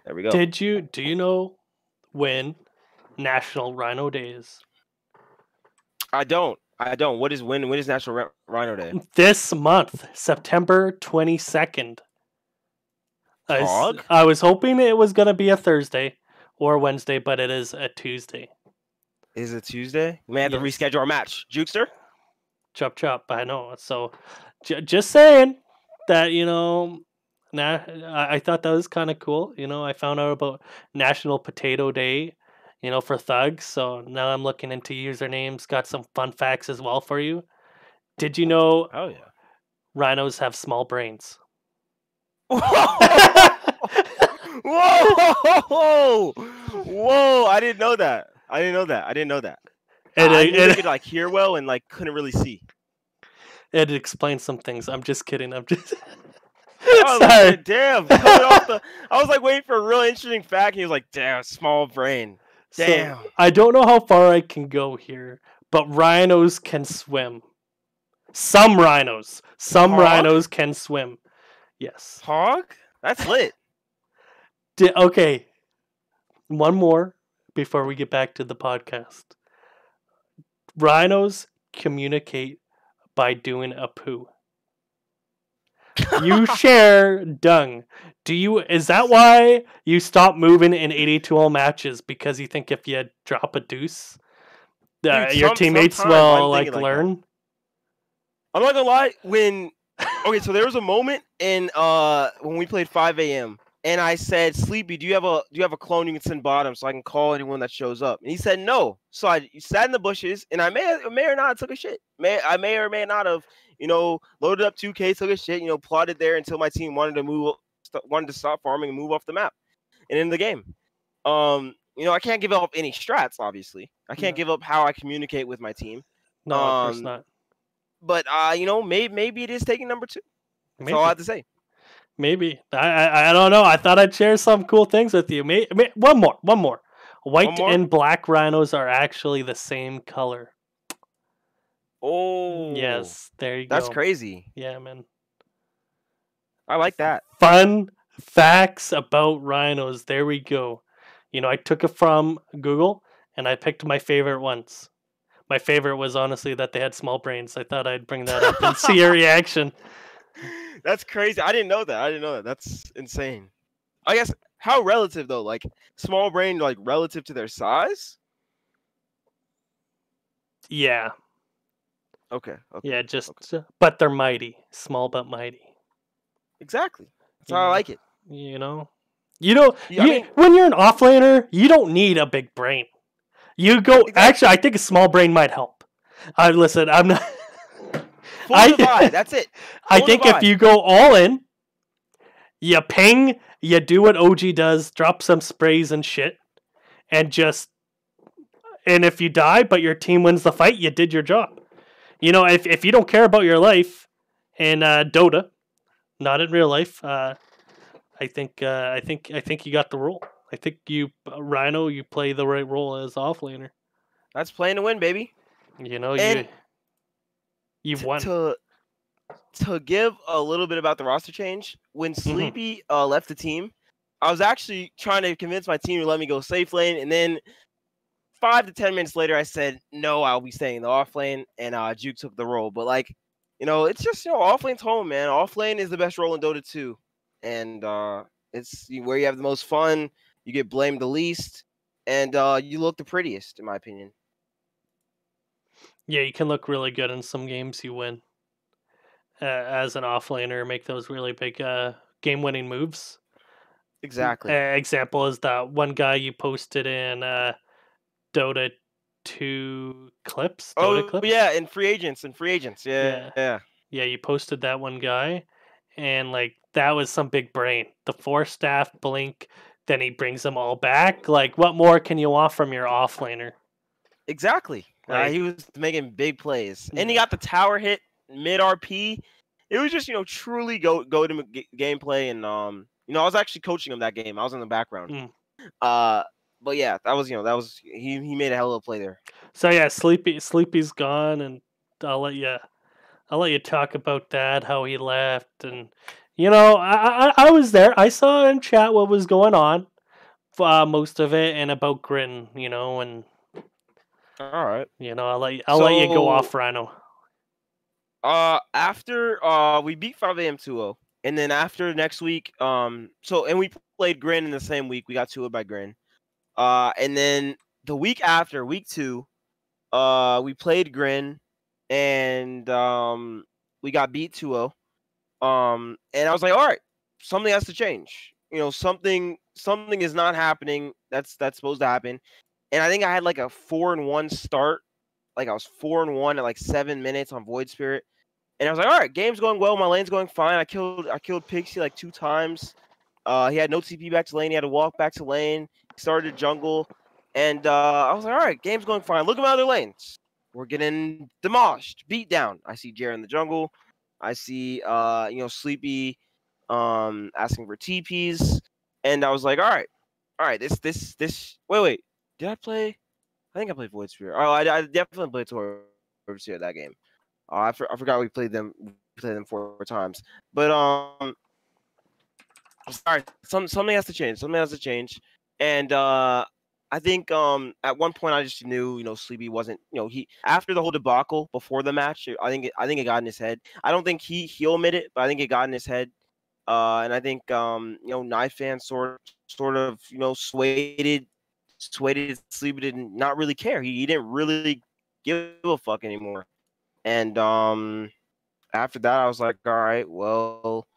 there we go. Do you know when National Rhino Day is? I don't. When is National Rhino Day? This month, September 22nd. Hog? I was hoping it was gonna be a Thursday or Wednesday, but it is a Tuesday. Is it Tuesday? We may have to Yes. reschedule our match. Jukester? Chop. I know. So, just saying that I thought that was kind of cool. I found out about National Potato Day, for thugs. So now I'm looking into usernames. Got some fun facts as well for you. Did you know Oh yeah. rhinos have small brains? Whoa! Whoa! I didn't know that. I didn't know that. And I knew they could hear well and couldn't really see. It explains some things. I'm just kidding. I'm just sorry. Like, damn. I was waiting for a real interesting fact. And he was like, damn, small brain. Damn. So, I don't know how far I can go here, but rhinos can swim. Some rhinos. Rhinos can swim. Yes. Hog? That's lit. Okay. One more before we get back to the podcast. Rhinos communicate by doing a poo. You share dung. Is that why you stop moving in 82 matches? Because you think if you drop a deuce, your teammates will learn? I'm not gonna lie, okay, so there was a moment in when we played 5 a.m. and I said, Sleepy, do you have a clone you can send bottom so I can call anyone that shows up? And he said no. So I sat in the bushes and I may or not have took a shit. I may or may not have, loaded up 2K, took a shit, plotted there until my team wanted to stop farming and move off the map and in the game. I can't give up any strats, obviously. I can't No. give up how I communicate with my team. No, of course not. But maybe it is taking number 2. That's all I Maybe. have to say. Maybe. I don't know. I thought I'd share some cool things with you. One more. White One more? and black rhinos are actually the same color. Oh, Yes, there you that's go. crazy. Yeah, man. I like that. Fun facts about rhinos. There we go. I took it from Google and I picked my favorite ones. My favorite was honestly that they had small brains. I thought I'd bring that up and see your reaction. That's crazy. I didn't know that. That's insane. I guess how relative though? Like small brain, like relative to their size? Yeah. Okay. Yeah, but they're mighty. Small but mighty. Exactly. That's how I Yeah. like it. When you're an offlaner, you don't need a big brain. You go. Exactly. Actually, I think a small brain might help. Listen, I'm not. Full divide. That's it. I think if you go all in, you ping, you do what OG does, drop some sprays and shit, and if you die, but your team wins the fight, you did your job. If you don't care about your life in Dota, not in real life, I think you got the role. I think Rhino, you play the right role as offlaner. That's playing to win, baby. You've won. To give a little bit about the roster change, when Sleepy left the team, I was actually trying to convince my team to let me go safe lane, and then 5 to 10 minutes later, I said no, I'll be staying in the off lane, and Juke took the role. But it's just off lane's home, man. Off lane is the best role in Dota 2, and it's where you have the most fun. You get blamed the least, and you look the prettiest, in my opinion. Yeah, you can look really good in some games you win as an offlaner, make those really big game-winning moves. Exactly. Example is that one guy you posted in Dota 2 clips. Clips? Yeah, in free agents. Yeah. Yeah, you posted that one guy, and that was some big brain. The 4-staff blink, then he brings them all back. What more can you want from your offlaner? Exactly. He was making big plays, and he got the tower hit mid RP. It was just truly go to gameplay, and I was actually coaching him that game. I was in the background. But yeah, that was he made a hell of a play there. So yeah, Sleepy's gone, and I'll let you talk about that, how he left, and I was there. I saw in chat what was going on, most of it, and about Grin, and all right, I'll let you go off, Rhino. After we beat 5am 2-0, and then after next week, and we played Grin in the same week. We got 2-0 by Grin. And then the week after, week 2, we played Grin, and we got beat 2-0. And I was like, all right, something has to change. Something is not happening. That's supposed to happen. And I think I had like a 4-1 start. Like I was 4-1 at 7 minutes on Void Spirit. And I was like, all right, game's going well. My lane's going fine. I killed Pixie 2 times. He had no TP back to lane. He had to walk back to lane. He started jungle. And I was like, all right, game's going fine. Look at my other lanes. We're getting demolished, beat down. I see Jared in the jungle. I see Sleepy asking for TPs. And I was like, all right, this wait. Did I play? I think I played Void Spirit. Oh, I definitely played Void Spirit that game. I forgot we played them 4 times. But sorry, something has to change. Something has to change. And I think at one point I just knew, Sleepy wasn't, he after the whole debacle before the match, I think it got in his head. I don't think he'll admit it, but I think it got in his head. And I think Knife fan sort of swayed Sleepy to not really care. He didn't really give a fuck anymore. And after that I was like, all right, well,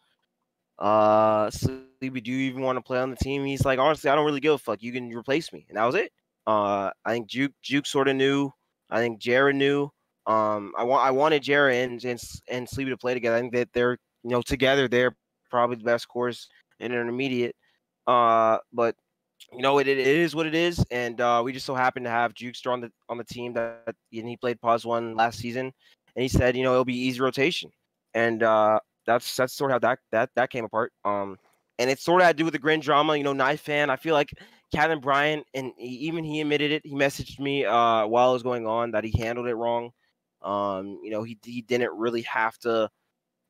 Sleepy, do you even want to play on the team? He's like, honestly, I don't really give a fuck. You can replace me. And that was it. I think Juke sort of knew. I think Jared knew. I wanted Jara and Sleepy to play together. I think that they're together they're probably the best cores in intermediate. But it is what it is, and we just so happen to have Jukester on the team that and he played Pause One last season, and he said it'll be easy rotation, and that's sort of how that came apart. And it sort of had to do with the Grin drama. Knife fan. I feel like Kevin Bryant, and even he admitted it. He messaged me while it was going on that he handled it wrong. He didn't really have to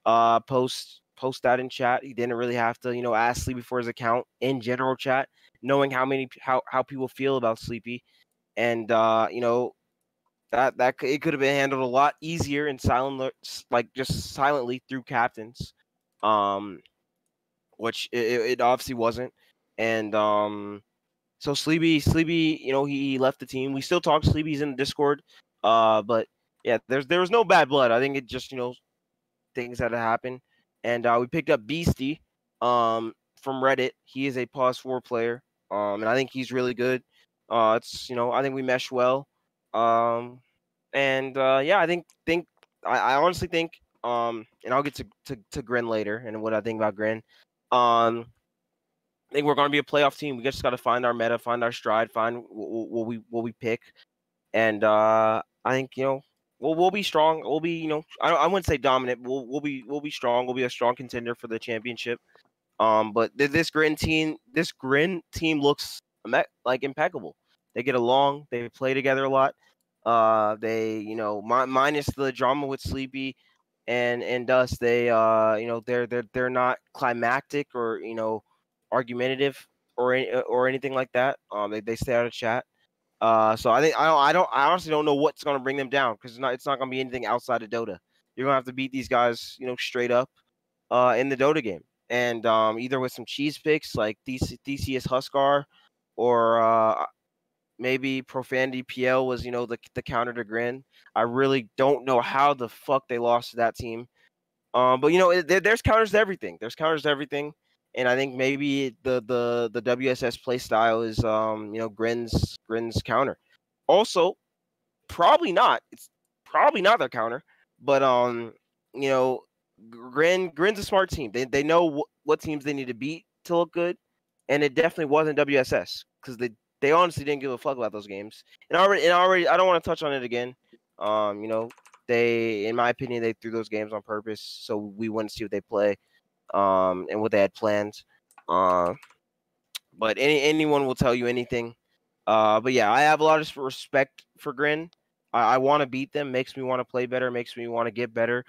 post that in chat. He didn't really have to ask Sleepy for his account in general chat, knowing how people feel about Sleepy, and that it could have been handled a lot easier and just silently through captains, which it obviously wasn't, and so Sleepy, he left the team. We still talk. Sleepy's in the Discord, but yeah, there was no bad blood. I think it just things that have happened. And we picked up Beastie from Reddit. He is a Pause 4 player, and I think he's really good. I think we mesh well. And yeah, I honestly think and I'll get to Grin later and what I think about Grin. I think we're going to be a playoff team. We just got to find our meta, find our stride, find what we pick, and I think we'll be strong. We'll be I wouldn't say dominant. We'll be strong. We'll be a strong contender for the championship. But this Grin team looks like impeccable. They get along. They play together a lot. They minus the drama with Sleepy and Dust. They they're not climactic or argumentative or anything like that. They stay out of chat. So I think I honestly don't know what's gonna bring them down because it's not gonna be anything outside of Dota. You're gonna have to beat these guys, straight up, in the Dota game, and either with some cheese picks like DCS Huskar, or maybe Profanity PL was the counter to Grin. I really don't know how the fuck they lost to that team. But there's counters to everything. There's counters to everything, and I think maybe the WSS play style is Grin's counter. Also, probably not. It's probably not their counter, but you know, Grin's a smart team. They know what teams they need to beat to look good, and it definitely wasn't WSS because they honestly didn't give a fuck about those games. And already I don't want to touch on it again. They, in my opinion, they threw those games on purpose so we wouldn't see what they play, and what they had planned. But anyone will tell you anything. But yeah, I have a lot of respect for Grin. I want to beat them. Makes me want to play better. Makes me want to get better.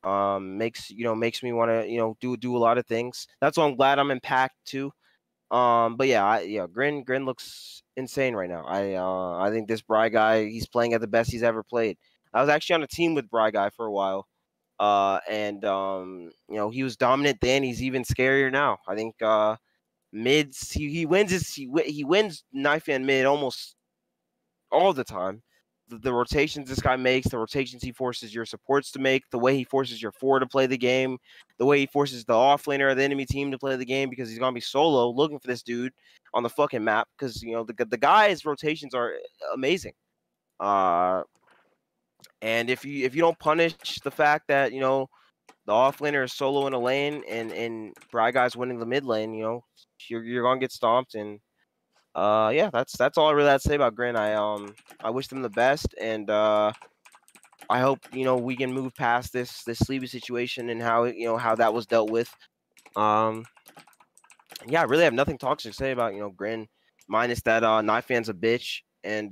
Makes me want to do a lot of things. That's why I'm glad I'm in Pack too. But yeah, Grin looks insane right now. I think this Bry guy, he's playing at the best he's ever played. I was actually on a team with Bry guy for a while. And he was dominant then. He's even scarier now. I think mids he wins knife and mid almost all the time. The rotations this guy makes, the rotations he forces your supports to make, the way he forces your four to play the game, the way he forces the offlaner of the enemy team to play the game because he's gonna be solo looking for this dude on the fucking map because the guy's rotations are amazing. And if you don't punish the fact that the offlaner is solo in a lane and Bry guy's winning the mid lane, you're gonna get stomped. And yeah, that's all I really have to say about Grin. I wish them the best, and I hope we can move past this Sleepy situation and how that was dealt with. Yeah, I really have nothing toxic to say about Grin, minus that Knife fan's a bitch, and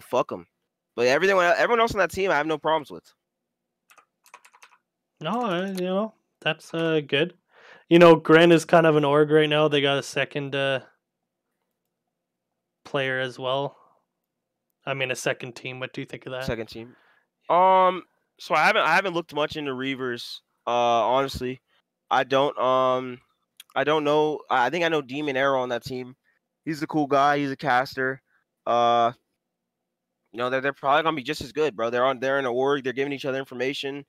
fuck him. But everyone else on that team, I have no problems with. No, that's good. Gren is kind of an org right now. They got a second player as well. I mean, a second team. What do you think of that? Second team. So I haven't looked much into Reavers. Honestly, I don't know. I think I know Demon Arrow on that team. He's a cool guy. He's a caster. They're probably gonna be just as good, bro. They're in a org. They're giving each other information.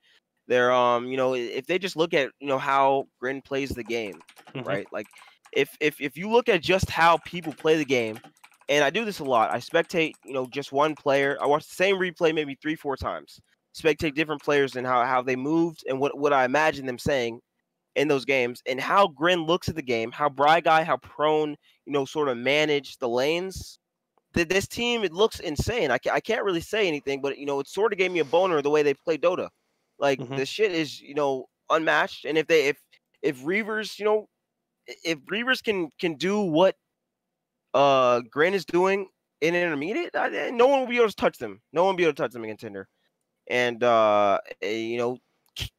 They're if they just look at how Grin plays the game, Mhm. right? Like if you look at just how people play the game, And I do this a lot. I spectate, just one player. I watch the same replay maybe 3, 4 times. Spectate different players and how they moved and what I imagine them saying in those games and how Grin looks at the game, how Bry Guy, how prone, sort of manage the lanes. This team, it looks insane. I can't really say anything, but it sort of gave me a boner the way they play Dota. Like Hmm. the shit is unmatched. And if Reavers, if Reavers can do what Grin is doing in intermediate, no one will be able to touch them. No one will be able to touch them in contender. And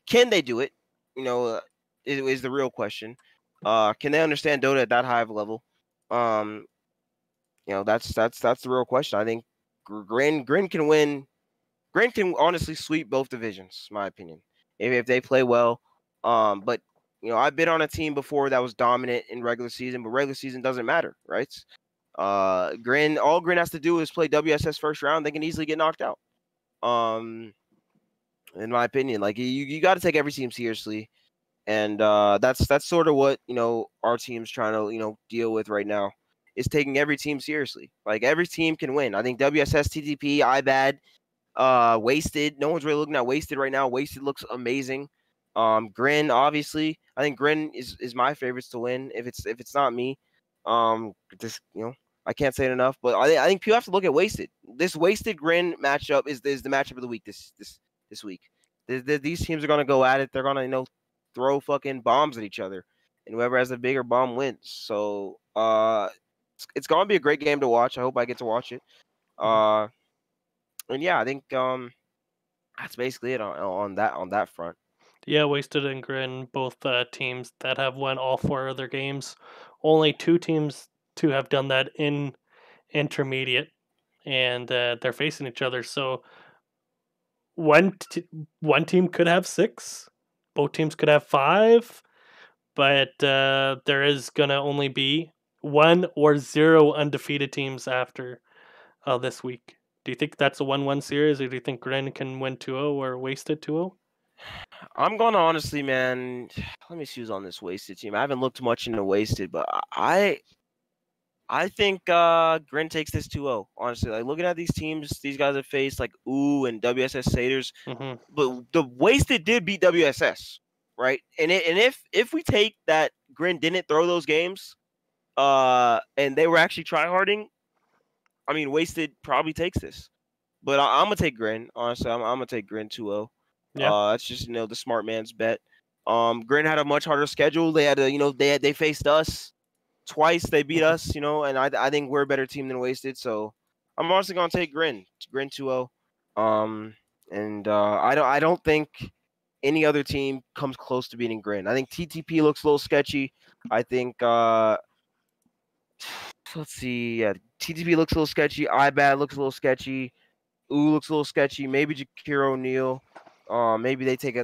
can they do it? Is the real question. Can they understand Dota at that high of a level? That's the real question. I think Grin can win. Grin can honestly sweep both divisions, my opinion, if they play well. But I've been on a team before that was dominant in regular season, but regular season doesn't matter, right? All Grin has to do is play WSS first round. They can easily get knocked out. In my opinion, like you got to take every team seriously, and that's sort of what our team's trying to deal with right now is taking every team seriously. Like every team can win. I think WSS, TTP, IBAD, Wasted. No one's really looking at Wasted right now. Wasted looks amazing. Grin, obviously, I think Grin is my favorites to win. If it's not me, just I can't say it enough. But I think people have to look at Wasted. This Wasted Grin matchup is the matchup of the week this week. These teams are gonna go at it. They're gonna throw fucking bombs at each other, and whoever has the bigger bomb wins. So it's gonna be a great game to watch. I hope I get to watch it. Hmm. And yeah, I think that's basically it on that front. Yeah, Wasted and Grin, both teams that have won all four of their games. Only two teams to have done that in intermediate, and they're facing each other. So one team could have six, both teams could have five, but there is gonna only be one or zero undefeated teams after this week. Do you think that's a 1-1 series, or do you think Grin can win 2-0 or Wasted 2-0? I'm gonna honestly, man. Let me see who's on this Wasted team. I haven't looked much into Wasted, but I think Grin takes this 2-0. Honestly, like looking at these teams, these guys have faced like Ooh and WSS Satyrs, Mm-hmm. but the Wasted did beat WSS, right? And if we take that Grin didn't throw those games, and they were actually tryharding, I mean, Wasted probably takes this. But I'm gonna take Grin. Honestly, I'm gonna take Grin 2-0. Yeah. That's just the smart man's bet. Grin had a much harder schedule. They had to they faced us twice. They beat Mm-hmm. us, and I think we're a better team than Wasted. So I'm honestly gonna take Grin 2-0. And I don't think any other team comes close to beating Grin. I think TTP looks a little sketchy. I think let's see, yeah, TTP looks a little sketchy. IBAD looks a little sketchy. Ooh looks a little sketchy. Maybe Jakir O'Neal. Maybe they take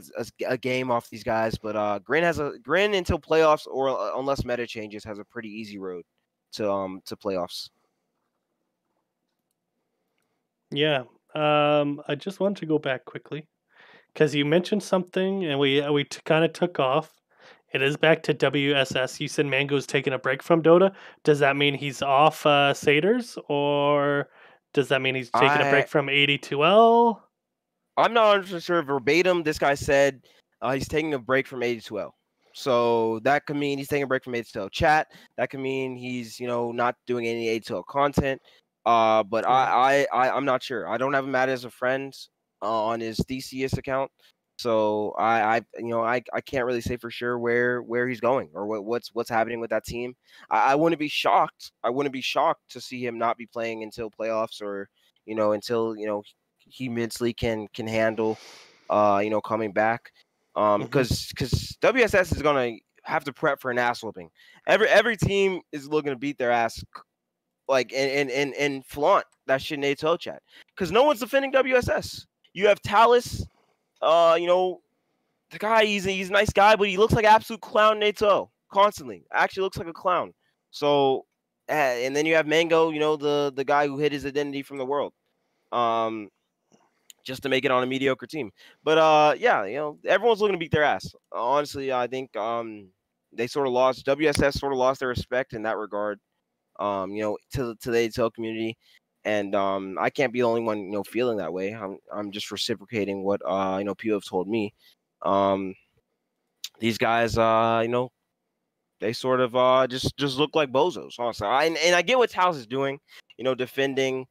a game off these guys, but Grin until playoffs or unless meta changes has a pretty easy road to playoffs. Yeah. I just wanted to go back quickly because you mentioned something, and we kind of took off. It is back to WSS. You said Mango's taking a break from Dota. Does that mean he's off Satyrs, or does that mean he's taking a I break from 82L? I'm not 100% sure verbatim. This guy said he's taking a break from 82L. So that could mean he's taking a break from 82L chat. That could mean he's not doing any 82L content. But Right. I'm not sure. I don't have him added as a friend on his DCS account. So I can't really say for sure where he's going or what's happening with that team. I wouldn't be shocked. I wouldn't be shocked to see him not be playing until playoffs or until he mentally can handle coming back. Mm-hmm. Because WSS is gonna have to prep for an ass whooping. Every team is looking to beat their ass, like and flaunt that shit in ATL chat. Because no one's defending WSS. You have Talus, the guy. He's a nice guy, but he looks like an absolute clown in ATL constantly. Actually, looks like a clown. So, and then you have Mango, the guy who hid his identity from the world. Um, just to make it on a mediocre team. But yeah, everyone's looking to beat their ass. Honestly, I think they sort of lost WSS sort of lost their respect in that regard. to the ATL community. And I can't be the only one, feeling that way. I'm just reciprocating what people have told me. Um, these guys, they sort of just look like bozos. Honestly, and I get what Taos is doing. Defending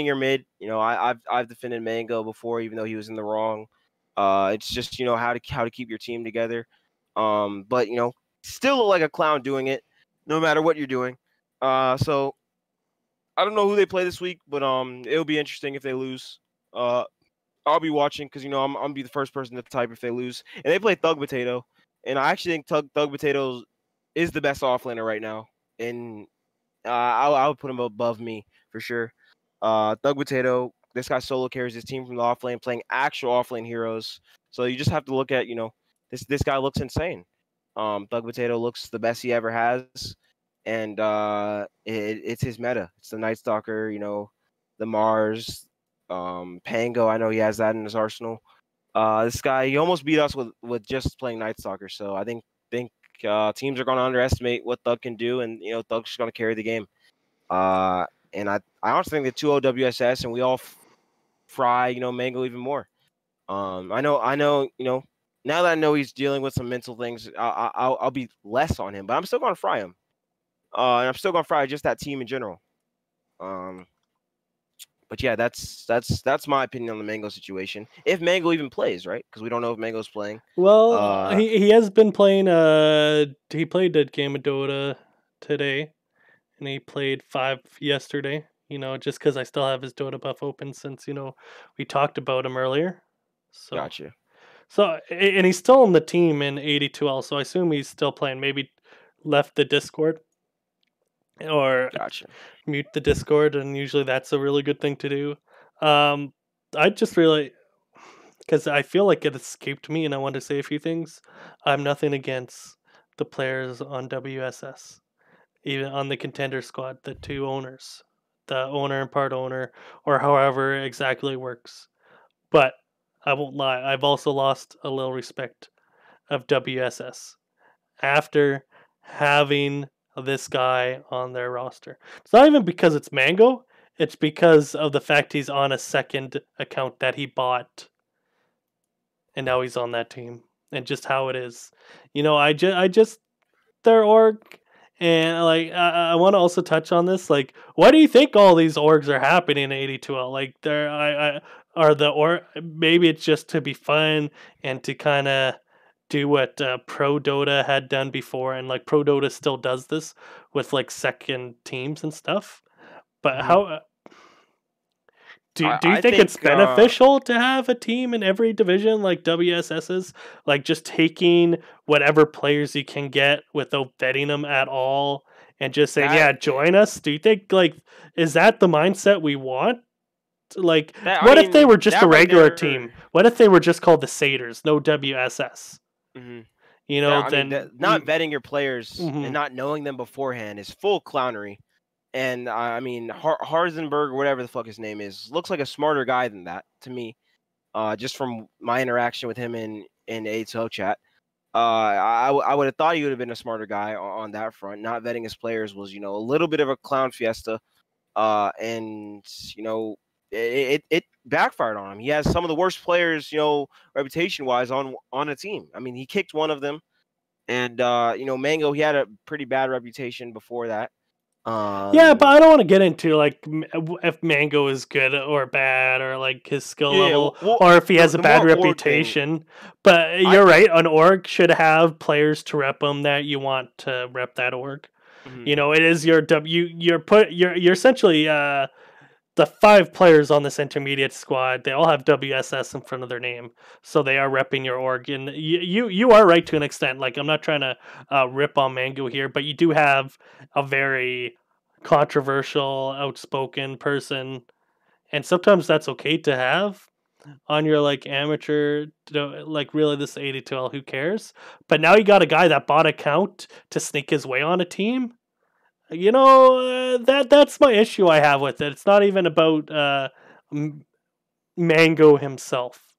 your mid. I've defended Mango before, even though he was in the wrong. It's just how to keep your team together. But still look like a clown doing it, no matter what you're doing. So I don't know who they play this week, but it'll be interesting if they lose. I'll be watching because I'm gonna be the first person to type if they lose. And they play Thug Potato, and I actually think Thug Potato is the best offlaner right now, and I would put him above me for sure. Thug Potato, this guy solo carries his team from the offlane, playing actual offlane heroes. So you just have to look at this guy looks insane. Thug Potato looks the best he ever has, and it's his meta. It's the Night Stalker, the Mars, Pango. I know he has that in his arsenal. This guy, he almost beat us with just playing Night Stalker. So I think teams are going to underestimate what Thug can do, and Thug's just going to carry the game. And I honestly think the 2-0 WSS, and we all fry Mango even more. I know now that I know he's dealing with some mental things, I'll be less on him, but I'm still going to fry him. And I'm still going to fry just that team in general. But yeah, that's my opinion on the Mango situation. If Mango even plays, right? Because we don't know if Mango's playing. Well, he has been playing. He played a game of Dota today, and he played 5 yesterday. Just because I still have his Dota buff open since we talked about him earlier. So, Gotcha. And he's still on the team in 82L. So I assume he's still playing. Maybe left the Discord or Gotcha. mute the Discord, and usually that's a really good thing to do. I just really, because I feel like it escaped me, and I want to say a few things. I'm nothing against the players on WSS, even on the contender squad, the 2 owners, the owner and part owner, or however exactly it works. But I won't lie, I've also lost a little respect of WSS after having this guy on their roster. It's not even because it's Mango, it's because of the fact he's on a second account that he bought, and now he's on that team, and just how it is. I just their org, and like I want to also touch on this. Like, why do you think all these orgs are happening in 82L? Like, they're I are the or maybe it's just to be fun and to kind of do what Pro Dota had done before, and like Pro Dota still does this with like second teams and stuff. But Mm-hmm. how do you I think it's think beneficial to have a team in every division like WSS's? Like, just taking whatever players you can get without vetting them at all and just saying, that yeah, join us? Do you think, like, is that the mindset we want? Like, that I what if they mean were just a that right regular team? there. What if they were just called the Satyrs, no WSS? Mm-hmm. That I mean Then. not vetting your players Mm-hmm. and not knowing them beforehand is full clownery. And I mean Harzenberg or whatever the fuck his name is looks like a smarter guy than that to me. Just from my interaction with him in ATO chat. I would have thought he would have been a smarter guy on that front. Not vetting his players was a little bit of a clown fiesta. And it backfired on him. He has some of the worst players, reputation wise on a team. I mean, he kicked one of them, and Mango, he had a pretty bad reputation before that. Yeah, but I don't want to get into like if Mango is good or bad, or like his skill Yeah, level, well, or if he has a the bad more org thing, reputation. But I you're right, an org should have players to rep them that you want to rep that org. mhm. It is your W. You're essentially the 5 players on this intermediate squad. They all have WSS in front of their name, so they are repping your org. And you are right to an extent. Like, I'm not trying to rip on Mango here, but you do have a very controversial, outspoken person, and sometimes that's okay to have on your like amateur, like, really, this 82L, who cares? But now you got a guy that bought a count to sneak his way on a team. That's my issue I have with it. It's not even about Mango himself.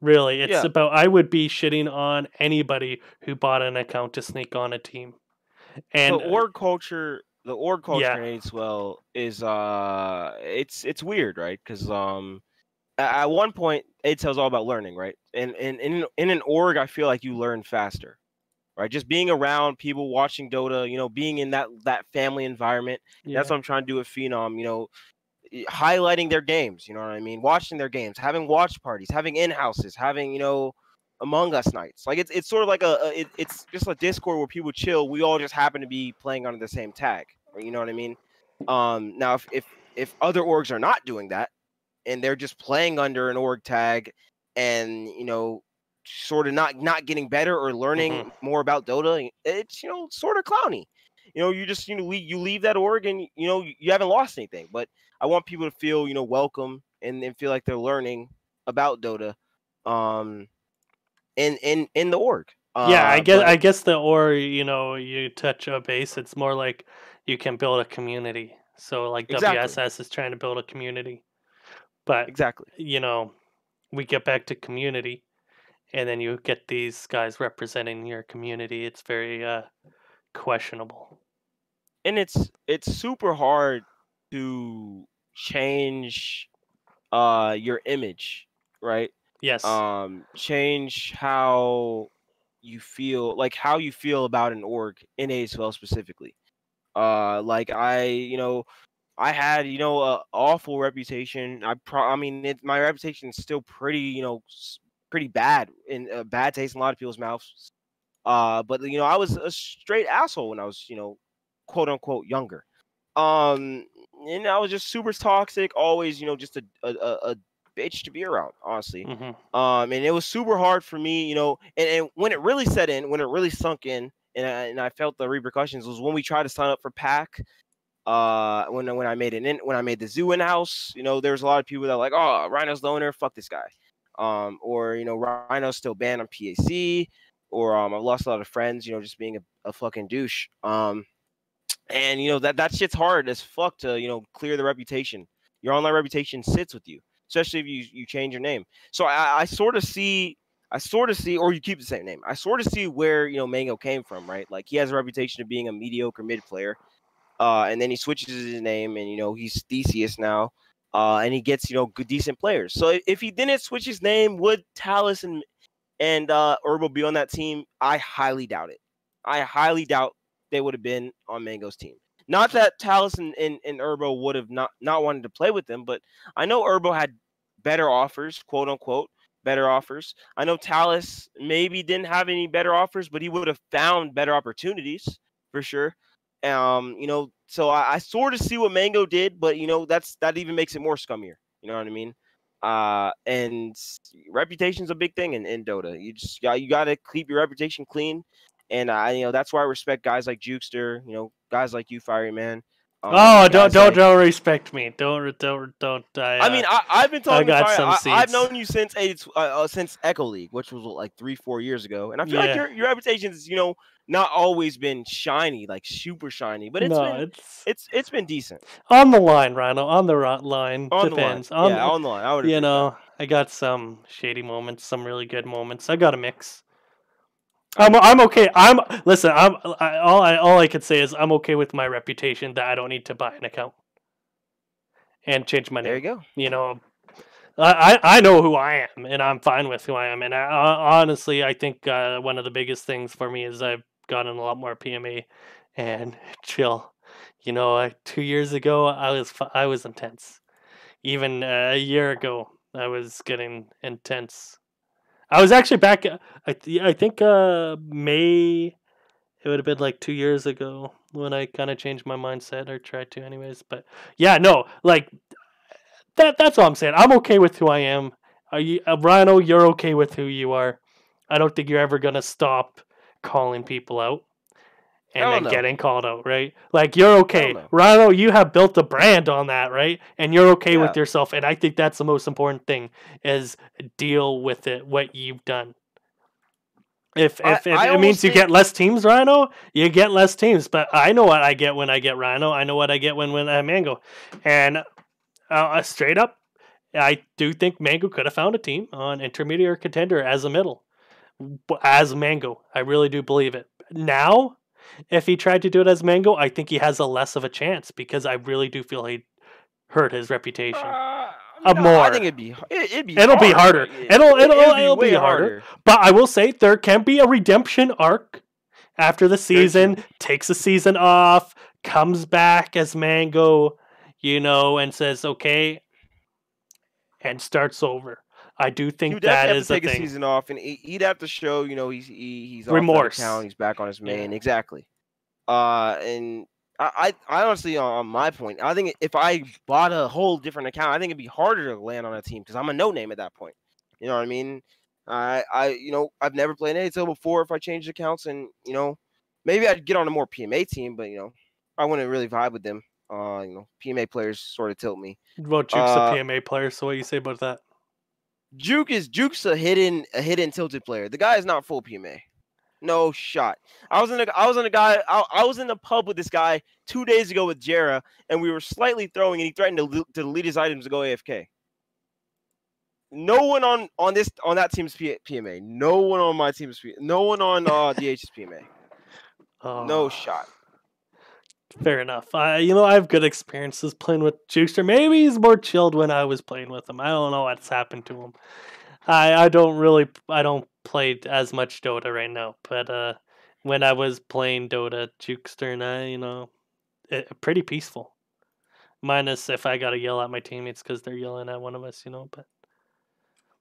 Really, it's Yeah. about, I would be shitting on anybody who bought an account to sneak on a team. So And org culture the org culture Yeah, in Swell is it's weird, right? Because at one point ATEL's all about learning, right? And in an org, I feel like you learn faster, right? Just being around people watching Dota, being in that family environment. That's yeah, what I'm trying to do with Phenom. Highlighting their games, you know what I mean? Watching their games, having watch parties, having in houses, having Among Us nights. Like it's sort of like it's just a Discord where people chill. We all just happen to be playing under the same tag, or you know what I mean? Now if other orgs are not doing that and they're just playing under an org tag and sort of not getting better or hmm learning more about Dota, it's sort of clowny. You just you leave that org and you haven't lost anything. But I want people to feel welcome and feel like they're learning about Dota, um, in the org. yeah. I But guess you touch a base. It's more like you can build a community. So like exactly, WSS is trying to build a community, but exactly. you know we get back to community, and then you get these guys representing your community. It's very questionable. And it's super hard to change your image, right? Yes. Change how you feel, like how you feel about an org in ASL specifically. Like I had a awful reputation. I mean my reputation is still pretty pretty bad, in bad taste in a lot of people's mouths. But I was a straight asshole when I was quote unquote younger. Um, and I was just super toxic, always just a bitch to be around, honestly. hmm And it was super hard for me, and when it really set in, when it really sunk in, and I felt the repercussions was when we tried to sign up for pack. When I made when I made the zoo in house, there's a lot of people that are like, oh, Rhino's the owner, fuck this guy. Or Rhino's still banned on PAC, or I've lost a lot of friends, just being a fucking douche. And that shit's hard as fuck to clear the reputation. Your online reputation sits with you, especially if you change your name. So I sort of see. I sort of see, or you keep the same name. I sort of see where Mango came from, right? Like he has a reputation of being a mediocre mid player, and then he switches his name, and he's Theseus now, and he gets good decent players. So if he didn't switch his name, would Talus and Herbo be on that team? I highly doubt it. I highly doubt they would have been on Mango's team. Not that Talus and Herbo would have not wanted to play with them, but I know Herbo had better offers, quote unquote, better offers. I know Talus maybe didn't have any better offers, but he would have found better opportunities for sure. So I sort of see what Mango did, but that even makes it more scummier. You know what I mean? And reputation's a big thing in Dota. You got to keep your reputation clean, and that's why I respect guys like Jukester, guys like you, Fiery Man, Oh, guys like. don't respect me. Don't. I mean, I've been I talking to got Fire. some I've seeds. known you since Echo League, which was like 3-4 years ago, and I feel like Yeah. your reputation is not always been shiny, like super shiny, but it's No, been it's it's been decent on the line, Rhino. On the line. on the line. Depends. Yeah, on the line. I would agree with that. I got some shady moments, some really good moments. I got a mix. I I'm okay. Listen. All I could say is I'm okay with my reputation that I don't need to buy an account and change my There name. you go. You know, I know who I am, and I'm fine with who I am. And honestly, I think one of the biggest things for me is I've gotten a lot more PMA and chill. 2 years ago, I was intense. Even a year ago, I was getting intense. I was actually back. I think May. It would have been like 2 years ago when I kind of changed my mindset or tried to, anyways. But yeah, no, like that's all I'm saying. I'm okay with who I am. Are you, Rhino? You're okay with who you are. I don't think you're ever gonna stop calling people out and Hell then no. getting called out, right? Like you're Hell okay, no. Rhino. You have built a brand on that, right? And you're okay Yeah. with yourself. And I think that's the most important thing: is deal with it. What you've done. If I it almost means you get think. less teams, Rhino, you get less teams. But I know what I get when I get Rhino. I know what I get when I have Mango, and straight up, I do think Mango could have found a team on intermediate or contender as a middle, as Mango. I really do believe it. Now, If he tried to do it as Mango, I think he has a less of a chance because I really do feel he hurt his reputation. No, I think More. it'd be It'll be hard, harder. but it'd be It'll way be harder. harder. But I will say there can be a redemption arc after the Very true. season, takes a season off, comes back as Mango, and says, okay, and starts over. I do He think would that definitely have to is a take a thing. season off, and he'd have to show, he's off that account, Remorse. he's back on his Yeah. main, exactly. And I honestly, on my point, I think if I bought a whole different account, I think it'd be harder to land on a team because I'm a no name at that point. You know what I mean? I've never played NHL before. If I changed accounts, and maybe I'd get on a more PMA team, but I wouldn't really vibe with them. PMA players sort of tilt me. Well, Juke's a PMA player, so what do you say about that? Juke's a hidden tilted player. The guy is not full PMA. No shot. I was in the pub with this guy 2 days ago with Jera, and we were slightly throwing, and he threatened to delete his items to go AFK. No one on that team's PMA. No one on my team's PMA. No one on DH's PMA. No shot. Fair enough. I have good experiences playing with Jukester. Maybe he's more chilled when I was playing with him. I don't know what's happened to him. I don't play as much Dota right now, but when I was playing Dota, Jukester and I, pretty peaceful. Minus if I gotta yell at my teammates because they're yelling at one of us, But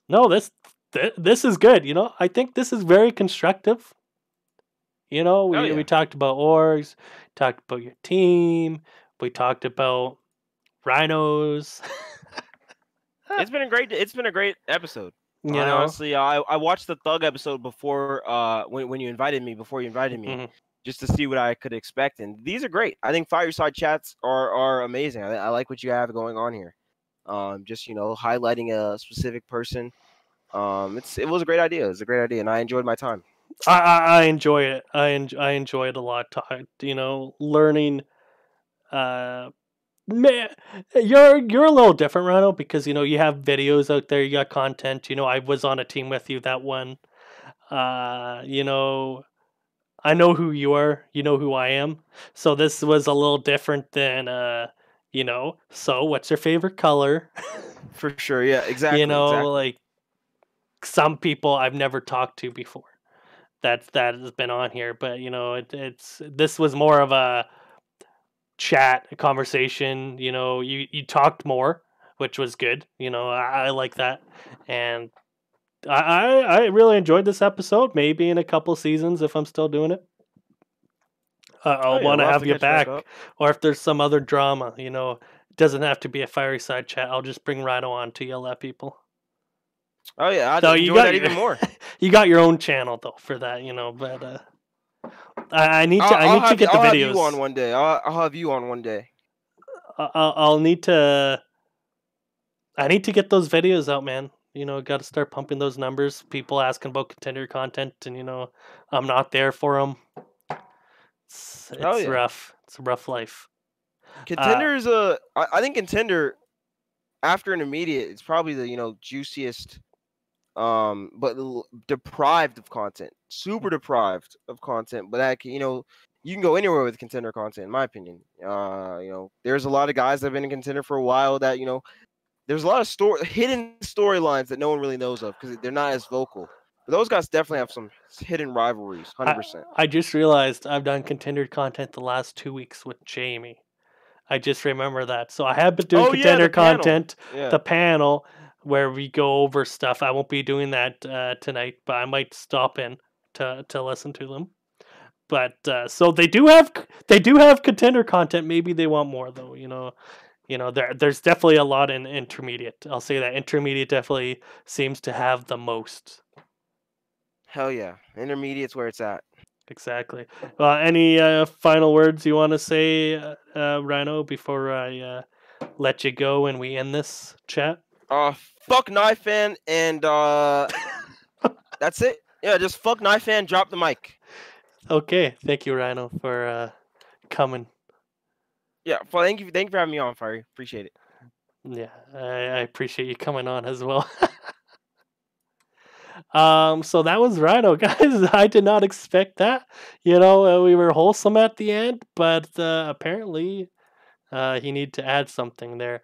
no, this is good. I think this is very constructive. We talked about orgs, talked about your team, we talked about rhinos. It's been a great episode. Honestly, I watched the Thug episode before when you invited me, just to see what I could expect, and these are great. I think FirerySide chats are amazing. I like what you have going on here. Just highlighting a specific person. It was a great idea. It was a great idea, and I enjoyed my time. I enjoy it. I enjoy it a lot. Learning. Man, you're a little different, Rhino, because you have videos out there. You got content. I was on a team with you that one. I know who you are. You know who I am. So this was a little different than So what's your favorite color? For sure, yeah, exactly. Like some people I've never talked to before. That has been on here, but this was more of a chat, a conversation. You talked more, which was good. I like that, and I really enjoyed this episode. Maybe in a couple seasons, if I'm still doing it, I'll want to have you back. Or if there's some other drama, it doesn't have to be a FirerySide chat. I'll just bring Rhino on to yell at people. Oh yeah, I'd enjoy that even more. You got your own channel though for that, but I need to get the videos. I'll have you on one day. I'll have you on one day. I need to get those videos out, man. Got to start pumping those numbers. People asking about contender content, and I'm not there for them. It's rough. It's a rough life. Contender is I think contender after intermediate, it's probably the juiciest, but deprived of content. Super deprived of content, but that you can go anywhere with contender content, in my opinion. There's a lot of guys that have been in contender for a while that there's a lot of hidden storylines that no one really knows of because they're not as vocal. But those guys definitely have some hidden rivalries, 100%. I just realized I've done contender content the last 2 weeks with Jamie. I just remember that. So I have been doing contender content, the panel, where we go over stuff. I won't be doing that tonight, but I might stop in to listen to them. But so they do have contender content. Maybe they want more though. There's definitely a lot in intermediate. I'll say that intermediate definitely seems to have the most. Hell yeah, intermediate's where it's at. Exactly. Any final words you want to say, Rhino, before I let you go and we end this chat? Fuck Knifefan, and that's it. Yeah, just fuck Knifefan. Drop the mic. Okay, thank you, Rhino, for coming. Yeah, well, thank you for having me on, Fiery. Appreciate it. Yeah, I appreciate you coming on as well. So that was Rhino, guys. I did not expect that. We were wholesome at the end, but apparently he need to add something there.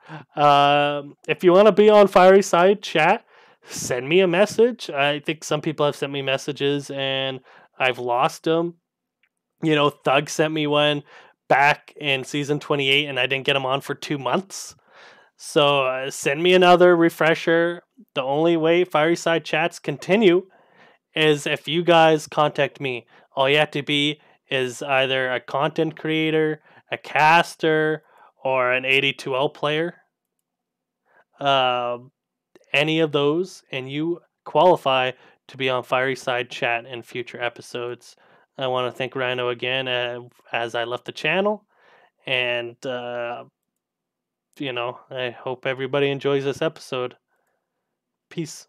If you want to be on FirerySide chat, send me a message. I think some people have sent me messages and I've lost them. Thug sent me one back in season 28 and I didn't get him on for 2 months. So send me another refresher. The only way FirerySide chats continue is if you guys contact me. All you have to be is either a content creator, a caster, or an 82L player. Um, any of those, and you qualify to be on FirerySide chat in future episodes. I want to thank Rhino again as I left the channel, and I hope everybody enjoys this episode. Peace.